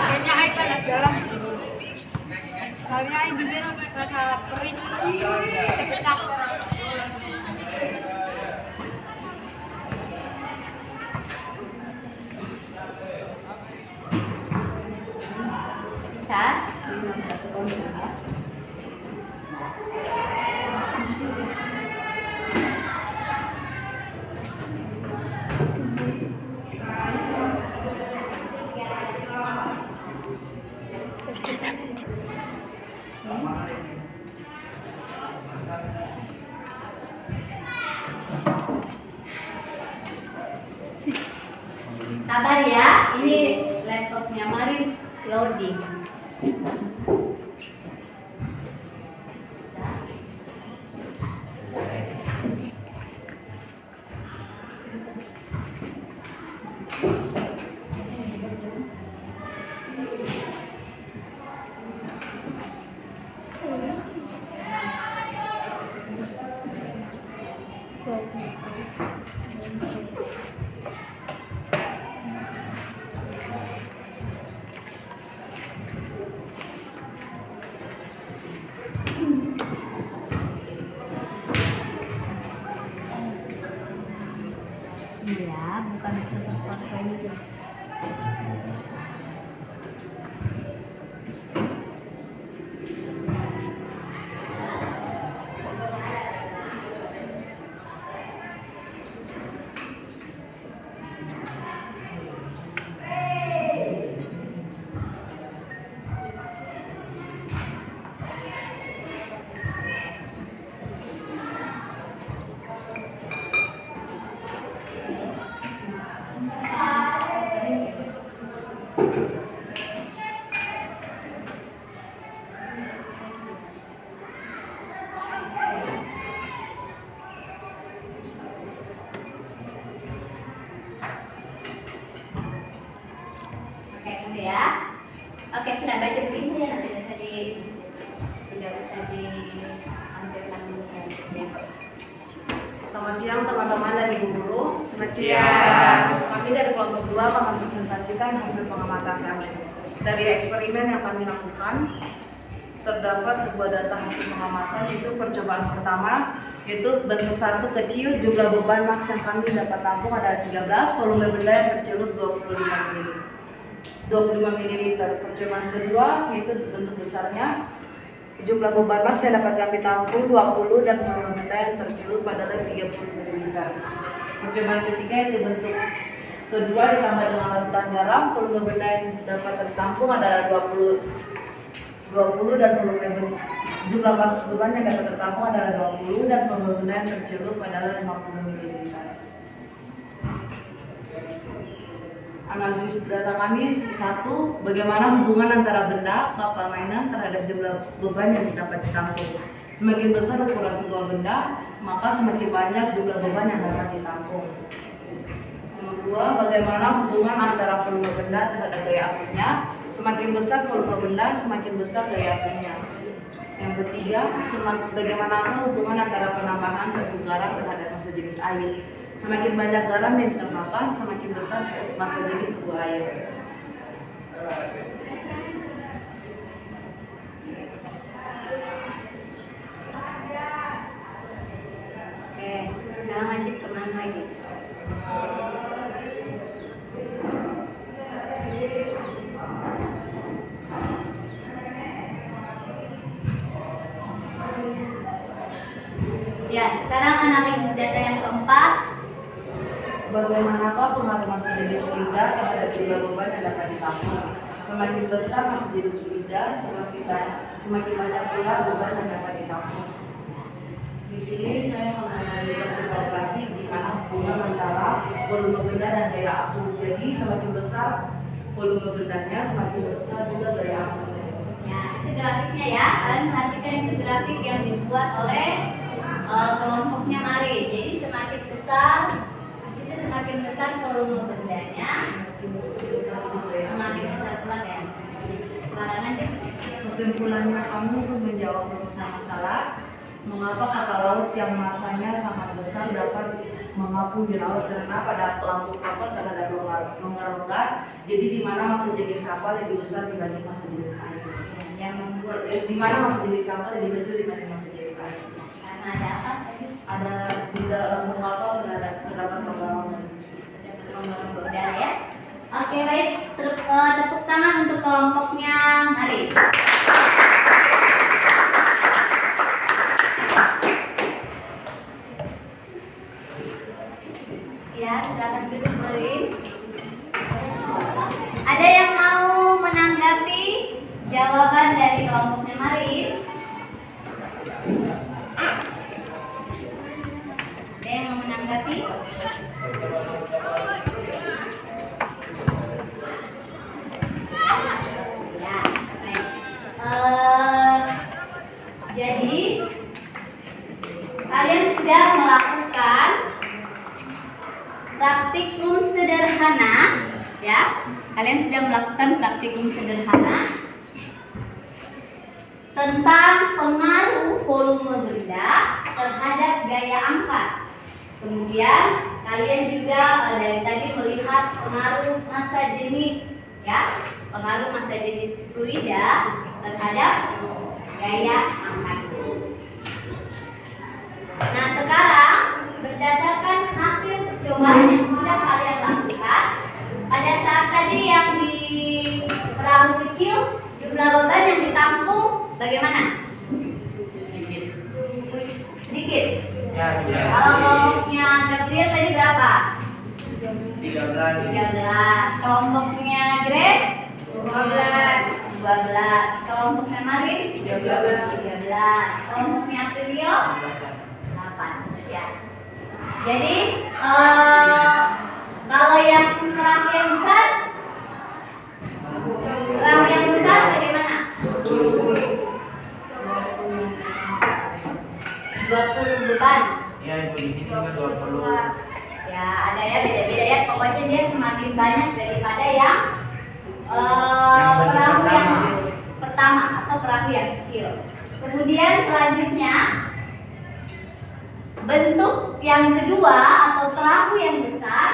Kayaknya Ai panas dalam. Soalnya Ai bibir rasa perih, pecah-pecah. Sabar ya, ini laptopnya Marin loading. Iya, bukan foto ini. Ya, oke, sudah baca begini ya, tidak usah ditampilkan dulu ya. Selamat siang teman-teman dari Bu Guru. Selamat siang. Kami dari kelompok 2 akan mempresentasikan hasil pengamatan kami. Dari eksperimen yang kami lakukan, terdapat sebuah data hasil pengamatan, yaitu percobaan pertama, yaitu bentuk 1 kecil, jumlah beban maks yang kami dapat tampung adalah 13, volume benda yang tercelup 25 ml. Percobaan kedua, yaitu bentuk besarnya, jumlah beban maks yang dapat kami tampung 20 dan volume benda yang tercelup adalah 30 ml. Percobaan ketiga, yaitu bentuk kedua ditambah dengan larutan garam, volume benda yang dapat tertampung adalah 20 dan volume jumlah maks beban yang dapat tertampung adalah 20 dan volume benda yang tercelup adalah 50 ml. Analisis data kami, 1. Bagaimana hubungan antara benda, kapal mainan terhadap jumlah beban yang dapat ditampung. Semakin besar ukuran sebuah benda, maka semakin banyak jumlah beban yang dapat ditampung. Nomor 2. Bagaimana hubungan antara volume benda terhadap gaya apinya. Semakin besar volume benda, semakin besar gaya apinya. Yang ketiga, bagaimana hubungan antara penambahan satu garam terhadap massa jenis air. Semakin banyak garam yang ditambahkan, semakin besar massa jenis sebuah air. Oke, sekarang lanjut kemana lagi? Ya, sekarang analisis data yang keempat. Bagaimanakah pengaruh massa jenis lidah terhadap jumlah beban yang dapat ditampung? Semakin besar masih jadi sudah, semakin banyak pula beban yang dapat ditampung. Di sini saya mengambil sebuah grafik di mana bunga mendalam, volume benda dan gaya aku. Jadi semakin besar volume bendanya, semakin besar juga gaya aku. Ya, itu grafiknya ya. Kalian perhatikan itu grafik yang dibuat oleh kelompoknya Marin. Jadi semakin besar, itu semakin besar volume bendanya, semakin besar pula ya. Silakan deh. Kesimpulannya, kamu untuk menjawab rumusan masalah, mengapa kapal laut yang masanya sangat besar dapat mengapung di laut? Karena pada lambung kapal terhadap rongga-rongga, jadi di mana massa jenis kapal lebih besar dibanding massa jenis air. Yang membuat Di mana massa jenis kapal lebih kecil dibanding massa jenis air. karena ada apa tadi? Ada di dalam lambung kapal terdapat rongga-rongga. Lambung udara ya. Oke, baik. Tepuk tangan untuk kelompoknya Marin. Ya, silakan duduk Marin. Ada yang mau menanggapi jawaban dari kelompoknya Marin? Ada yang mau menanggapi? Ya, baik. Jadi kalian sudah melakukan praktikum sederhana, ya. Kalian sudah melakukan praktikum sederhana tentang pengaruh volume benda terhadap gaya angkat. Kemudian kalian juga dari tadi melihat pengaruh massa jenis, ya, pengaruh massa jenis fluida terhadap gaya angkat. Nah, sekarang berdasarkan hasil percobaan yang sudah kalian lakukan, pada saat tadi yang di perahu kecil, jumlah beban yang ditampung bagaimana? Sedikit. Ya, Kalau kelompoknya Gabriel tadi berapa? 13. 13. Kelompoknya Grace? 12. Kelompoknya Marin? 13. Kelompoknya Aprilio? 8. Ya. Jadi kalau yang perahu yang besar bagaimana? 20 beban. Ya, Ibu, di sini juga 20. Ya, ada ya, beda-beda ya. Pokoknya dia semakin banyak daripada yang bentuk perahu yang pertama. pertama atau perahu yang kecil. Kemudian selanjutnya bentuk yang kedua atau perahu yang besar.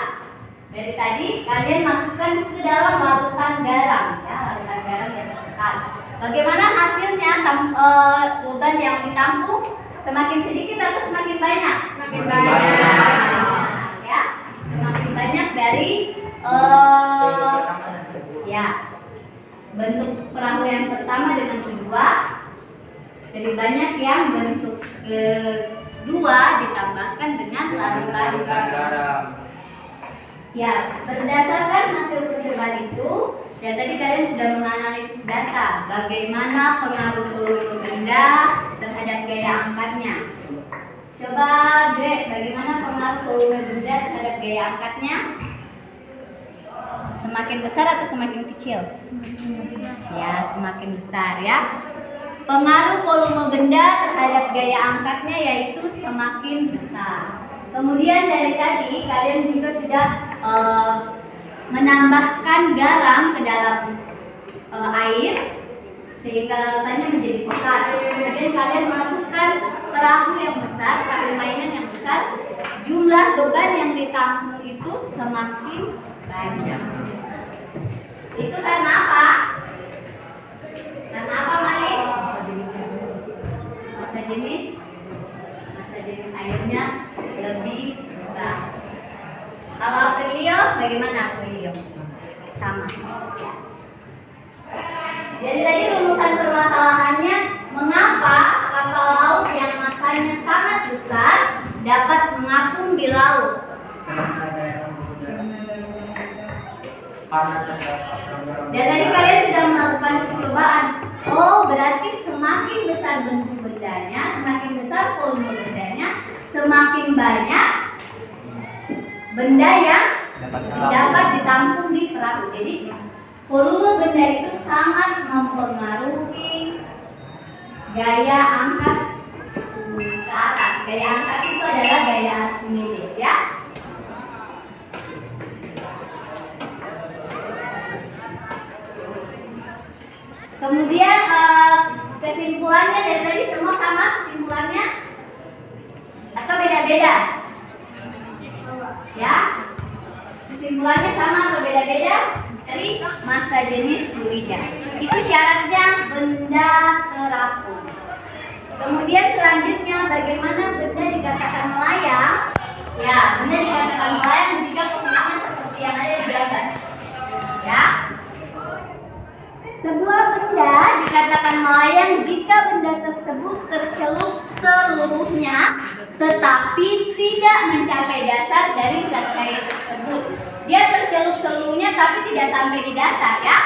Dari tadi kalian masukkan ke dalam larutan garam, ya, larutan garam yang tertekan. Bagaimana hasilnya? Beban yang ditampung semakin sedikit atau semakin banyak? Semakin banyak. Ya, semakin banyak dari ya, bentuk perahu yang pertama dengan kedua. Lebih banyak yang bentuk kedua ditambahkan dengan larutan garam. Ya, berdasarkan hasil percobaan itu, dan tadi kalian sudah menganalisis data bagaimana pengaruh volume benda terhadap gaya angkatnya. Coba Grace, bagaimana pengaruh volume benda terhadap gaya angkatnya? Semakin besar atau semakin kecil? Ya, semakin besar ya. Pengaruh volume benda terhadap gaya angkatnya yaitu semakin besar. Kemudian dari tadi kalian juga sudah menambahkan garam ke dalam air sehingga larutannya menjadi besar. Terus kemudian kalian masukkan perahu yang besar, perahu mainan yang besar. Jumlah beban yang ditampung itu semakin banyak. Itu karena apa? Karena apa, Mari? Massa jenis airnya lebih besar. Kalau Aprilio, bagaimana Aprilio? Sama. Ya. Jadi tadi rumusan permasalahannya, mengapa kapal laut yang massanya sangat besar dapat mengapung di laut? Karena ada yang udara. Karena terdapat Dan tadi kalian Oh, berarti semakin besar bentuk bendanya, semakin besar volume bendanya, semakin banyak benda yang dapat ditampung di perahu. Jadi volume benda itu sangat mempengaruhi gaya angkat ke atas. Gaya angkat itu adalah gaya Archimedes ya. Kemudian kesimpulannya dari tadi semua sama kesimpulannya atau beda-beda? Ya, kesimpulannya sama atau beda-beda? Dari massa jenis fluida. Itu syaratnya benda terapung. Kemudian selanjutnya bagaimana benda dikatakan melayang? Ya, benda dikatakan melayang jika posisinya seperti yang ada di gambar. Ya. Sebuah benda dikatakan melayang jika benda tersebut tercelup seluruhnya tetapi tidak mencapai dasar dari zat cair tersebut. Dia tercelup seluruhnya tapi tidak sampai di dasar ya.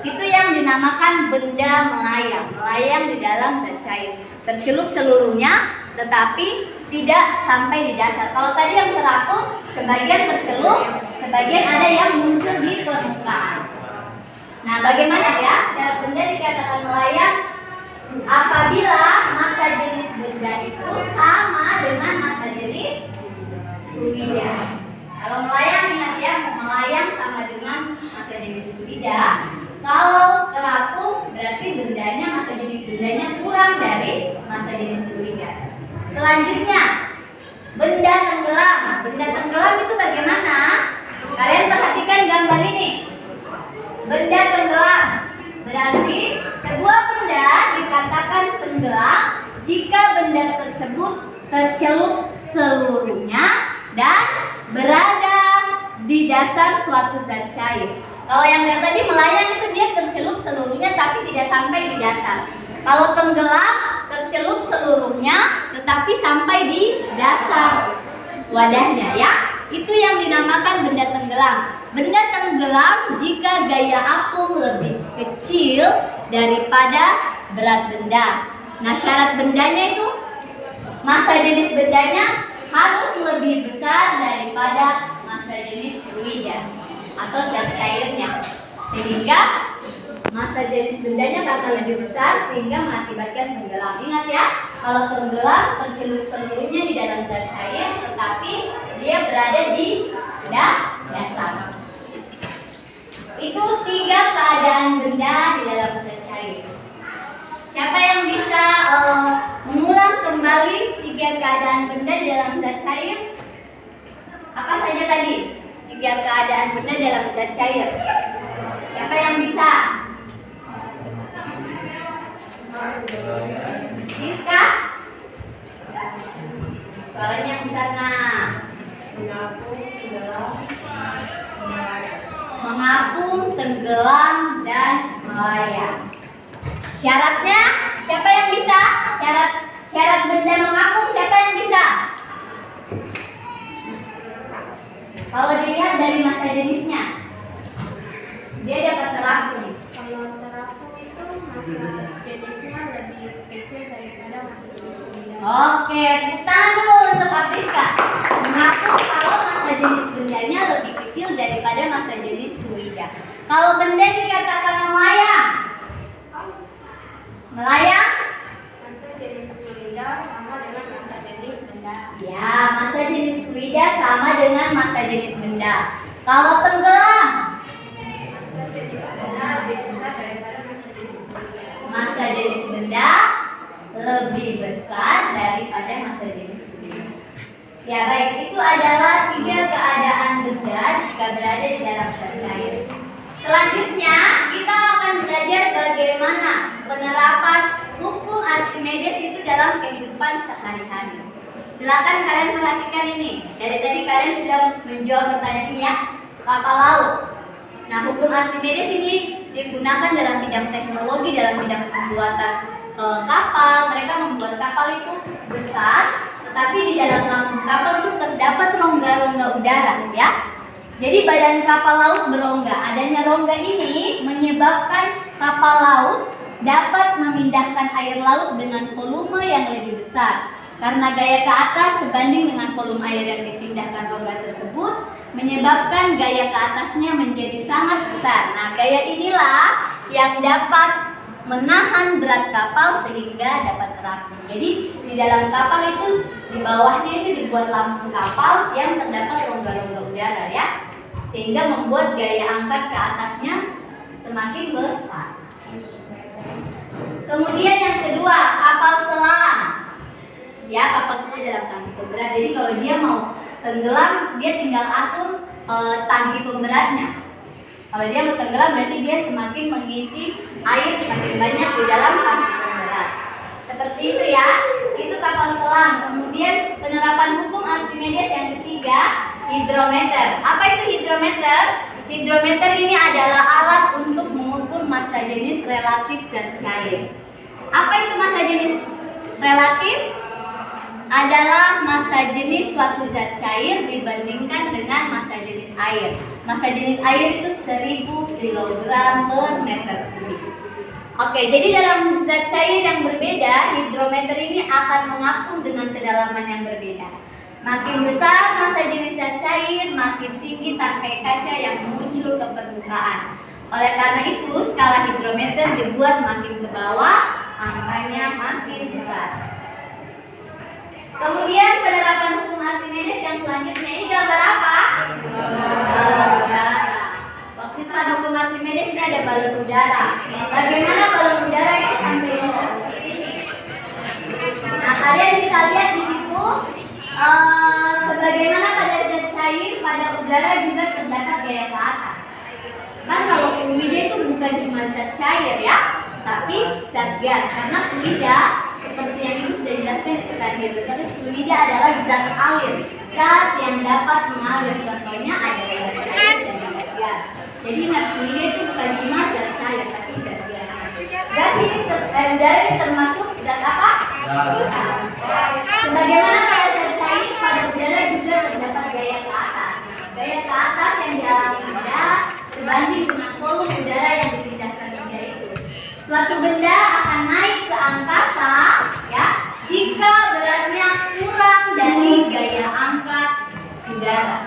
Itu yang dinamakan benda melayang. Melayang di dalam zat cair. Tercelup seluruhnya tetapi tidak sampai di dasar. Kalau tadi yang terapung sebagian tercelup, sebagian ada yang muncul di permukaan. Nah, bagaimana ya cara benda dikatakan melayang? Apabila massa jenis benda itu sama dengan massa jenis fluida. Kalau melayang ingat ya, melayang sama dengan massa jenis fluida. Kalau terapung berarti bendanya massa jenis bendanya kurang dari massa jenis fluida. Selanjutnya, benda tenggelam. Benda tenggelam itu bagaimana? Kalian perhatikan gambar ini. Benda tenggelam berarti sebuah benda dikatakan tenggelam jika benda tersebut tercelup seluruhnya dan berada di dasar suatu zat cair. Kalau yang dari tadi melayang itu dia tercelup seluruhnya tapi tidak sampai di dasar. Kalau tenggelam tercelup seluruhnya tetapi sampai di dasar wadahnya ya. Itu yang dinamakan benda tenggelam. Benda tenggelam jika gaya apung lebih kecil daripada berat benda. Nah, syarat bendanya itu massa jenis bendanya harus lebih besar daripada massa jenis fluida atau zat cairnya. Sehingga massa jenis bendanya karena lebih besar sehingga mengakibatkan tenggelam. Ingat ya, kalau tenggelam tercelup seluruhnya di dalam zat cair tetapi dia berada di dasar. Itu 3 keadaan benda di dalam zat cair. Siapa yang bisa mengulang kembali 3 keadaan benda di dalam zat cair? Apa saja tadi? 3 keadaan benda dalam zat cair. Siapa yang bisa? Siska? Suaranya yang sana. Mengapung, tenggelam, dan melayang. Syaratnya siapa yang bisa? Syarat benda mengapung siapa yang bisa? Kalau dilihat dari massa jenisnya, dia dapat terapung. Kalau terapung itu massa jenisnya lebih kecil daripada massa jenis fluida. Oke, tahan dulu untuk Afriska. Mengapung kalau massa jenis bendanya lebih kecil daripada massa jenis fluida. Kalau benda dikatakan melayang, Massa jenis fluida sama dengan massa jenis benda. ya, massa jenis fluida sama dengan massa jenis benda. Kalau tenggelam, Massa jenis benda lebih besar daripada massa jenis fluida. massa jenis benda lebih besar daripada massa jenis fluida. Ya baik, itu adalah 3 keadaan benda jika berada di dalam zat cair. Selanjutnya kita akan belajar bagaimana penerapan hukum Archimedes itu dalam kehidupan sehari-hari. Silakan kalian perhatikan ini. Dari tadi kalian sudah menjawab pertanyaan ini ya. Kapal laut. Nah, hukum Archimedes ini digunakan dalam bidang teknologi, dalam bidang pembuatan kapal. Mereka membuat kapal itu besar, tetapi di dalam lambung kapal itu terdapat rongga-rongga udara ya. Jadi badan kapal laut berongga. Adanya rongga ini menyebabkan kapal laut dapat memindahkan air laut dengan volume yang lebih besar. Karena gaya ke atas sebanding dengan volume air yang dipindahkan rongga tersebut, menyebabkan gaya ke atasnya menjadi sangat besar. Nah, gaya inilah yang dapat menahan berat kapal sehingga dapat terapung. Jadi di dalam kapal itu, di bawahnya itu dibuat lambung kapal yang terdapat rongga-rongga udara ya, sehingga membuat gaya angkat ke atasnya semakin besar. Kemudian yang kedua, kapal selam. Ya, kapal selam dalam tangki pemberat. Jadi kalau dia mau tenggelam, dia tinggal atur tangki pemberatnya. Kalau dia mau tenggelam, berarti dia semakin mengisi air semakin banyak di dalam tangki pemberat. Seperti itu ya, itu kapal selam. Kemudian penerapan hukum Archimedes yang ketiga, hidrometer. Apa itu hidrometer? Hidrometer ini adalah alat untuk mengukur massa jenis relatif zat cair. Apa itu massa jenis relatif? Adalah massa jenis suatu zat cair dibandingkan dengan massa jenis air. Massa jenis air itu 1000 kg per meter kubik. Oke, jadi dalam zat cair yang berbeda, hidrometer ini akan mengapung dengan kedalaman yang berbeda. Makin besar massa jenis zat cair, makin tinggi tangkai kaca yang muncul ke permukaan. Oleh karena itu, skala hidrometer dibuat makin ke bawah, angkanya makin besar. Kemudian penerapan hukum Archimedes yang selanjutnya, ini gambar apa? Balon udara. Waktu itu ada hukum Archimedes, ini ada balon udara. Bagaimana balon udara ini sampai bisa seperti ini? Nah, kalian bisa lihat di situ, sebagaimana pada zat cair, pada udara juga terdapat gaya ke atas. Kan kalau fluida itu bukan cuma zat cair ya, tapi zat gas. Karena fluida seperti yang Ibu sudah jelaskan ketika hidrostatis, fluida adalah zat alir, zat yang dapat mengalir. Contohnya ada zat cair dan zat gas. Jadi ingat, fluida itu bukan cuma zat cair, tapi zat gas. Gas ini udara ini termasuk zat apa? Gas. Sebagaimana pada zat cair, pada udara juga terdapat gaya ke atas. Gaya ke atas yang dialami benda sebanding dengan volume udara yang dipindahkan benda itu. Suatu benda akan naik ke angkasa ya jika beratnya kurang dari gaya angkat udara.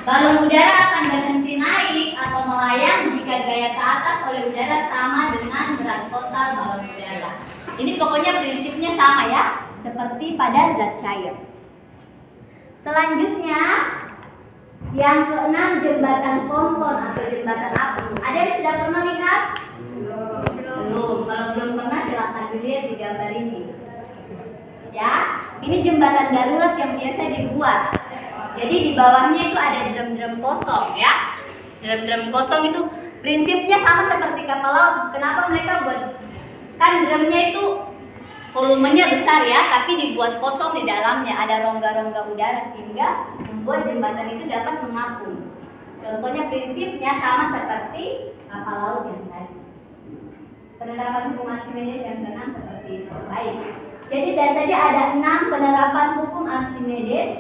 Balon udara akan berhenti naik atau melayang jika gaya ke atas oleh udara sama dengan berat total balon udara. Ini pokoknya prinsipnya sama ya, seperti pada zat cair. Selanjutnya yang keenam, jembatan ponton atau jembatan apung. Ada yang sudah pernah lihat? Belum. Kalau belum pernah silakan dilihat di gambar ini. Ya, ini jembatan darurat yang biasa dibuat. Jadi di bawahnya itu ada drum-drum kosong ya. Drum-drum kosong itu prinsipnya sama seperti kapal laut. Kenapa mereka buat? Kan drumnya itu volumenya besar ya, tapi dibuat kosong di dalamnya, ada rongga-rongga udara sehingga membuat jembatan itu dapat mengapung. Contohnya prinsipnya sama seperti kapal laut yang tadi. Penerapan hukum Archimedes yang keenam seperti itu. Baik. Jadi dari tadi ada 6 penerapan hukum Archimedes.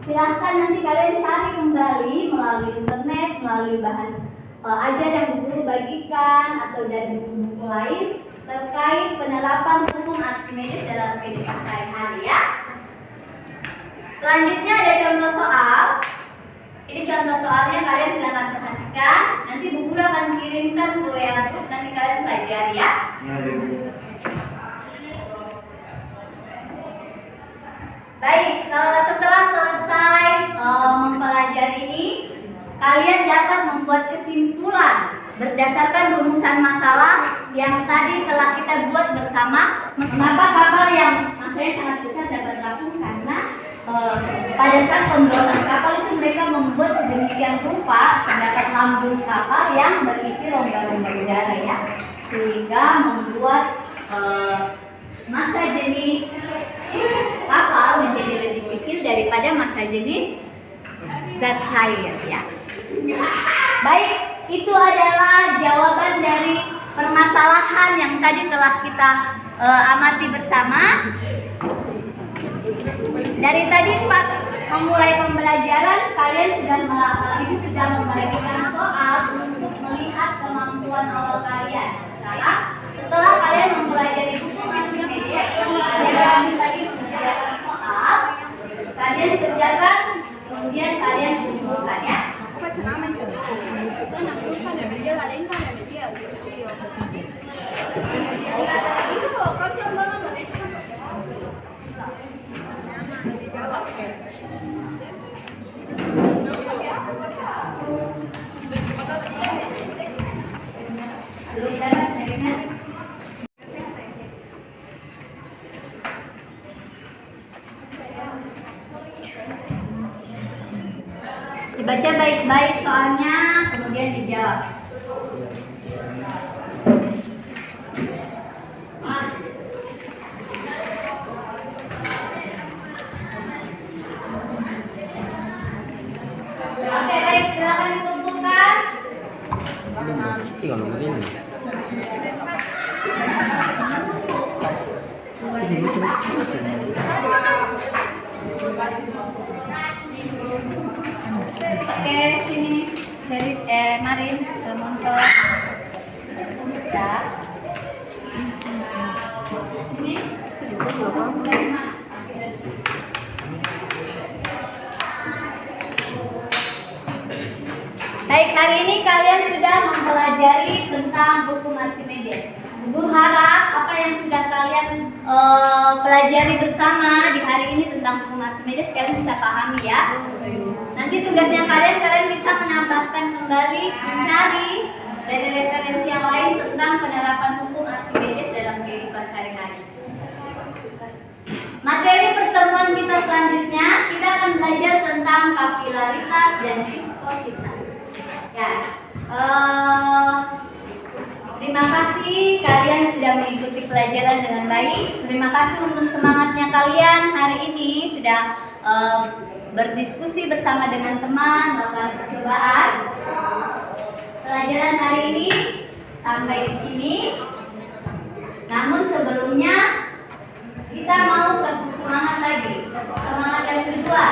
Silahkan nanti kalian cari kembali melalui internet, melalui bahan ajar yang guru bagikan atau dari buku-buku lain terkait penerapan hukum Archimedes dalam kehidupan sehari-hari ya. Selanjutnya ada contoh soal. Ini contoh soalnya, kalian silakan perhatikan. Nanti Bu Guru akan kirimkan ke WA group, nanti kalian pelajari ya. Baik, setelah selesai mempelajari ini, kalian dapat membuat kesimpulan berdasarkan rumusan masalah yang tadi telah kita buat bersama. Mengapa kapal yang masanya sangat besar dapat terapung? Karena pada saat pembuatan kapal itu mereka membuat sedemikian rupa terdapat lambung kapal yang berisi rongga-rongga udara ya, sehingga membuat massa jenis kapal menjadi lebih kecil daripada massa jenis zat cair ya. Baik, itu adalah jawaban dari permasalahan yang tadi telah kita amati bersama. Dari tadi pas memulai pembelajaran, kalian sudah membagikan soal untuk melihat kemampuan awal kalian. Sekarang setelah Setelah kalian mempelajari buku multimedia, kalian lanjut lagi mengerjakan soal. Kalian kerjakan, kemudian kalian kumpulkan ya. Itu kok kau banget loh itu. Dibaca baik-baik soalnya, kemudian dijawab. Oke, baik, silakan dikumpulkan. Oke, sini Marin, Montor. Ya. Ini. Baik, hari ini kalian sudah mempelajari tentang buku multimedia. Guru harap apa yang sudah kalian pelajari bersama di hari ini tentang buku multimedia kalian bisa pahami ya. Nanti tugasnya kalian bisa menambahkan kembali, mencari dari referensi yang lain tentang penerapan hukum Archimedes dalam kehidupan sehari-hari. Materi pertemuan kita selanjutnya, kita akan belajar tentang kapilaritas dan viskositas. Ya, terima kasih kalian sudah mengikuti pelajaran dengan baik. Terima kasih untuk semangatnya kalian hari ini sudah berdiskusi bersama dengan teman, melakukan percobaan. Pelajaran hari ini sampai di sini. Namun sebelumnya kita mau semangat lagi. Semangat yang kedua.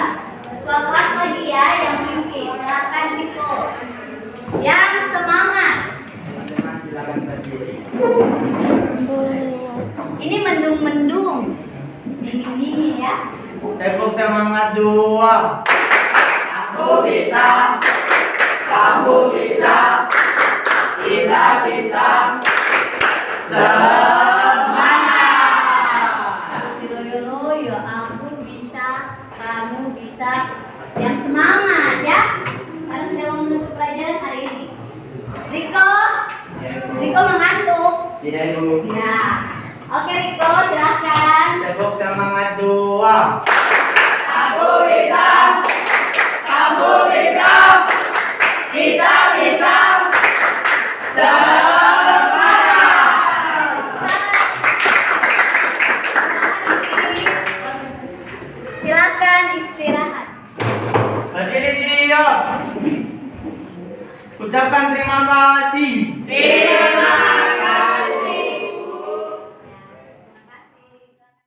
Ketua kelas lagi ya yang pimpin. Silakan Riko. Yang semangat. Ini mendung-mendung. Dingin-dingin ya. Tepuk semangat 2. Aku bisa, kamu bisa, kita bisa. Semangat. Loyo, aku bisa, kamu bisa. Yang semangat ya. Harus sudah menutup pelajaran hari ini. Riko mengantuk. Tidak Bu. Ya. Oke Riko, silakan. Tepuk semangat 2. Aku bisa, kamu bisa, kita bisa. silakan istirahat. Berdiri siap. Ucapkan terima kasih.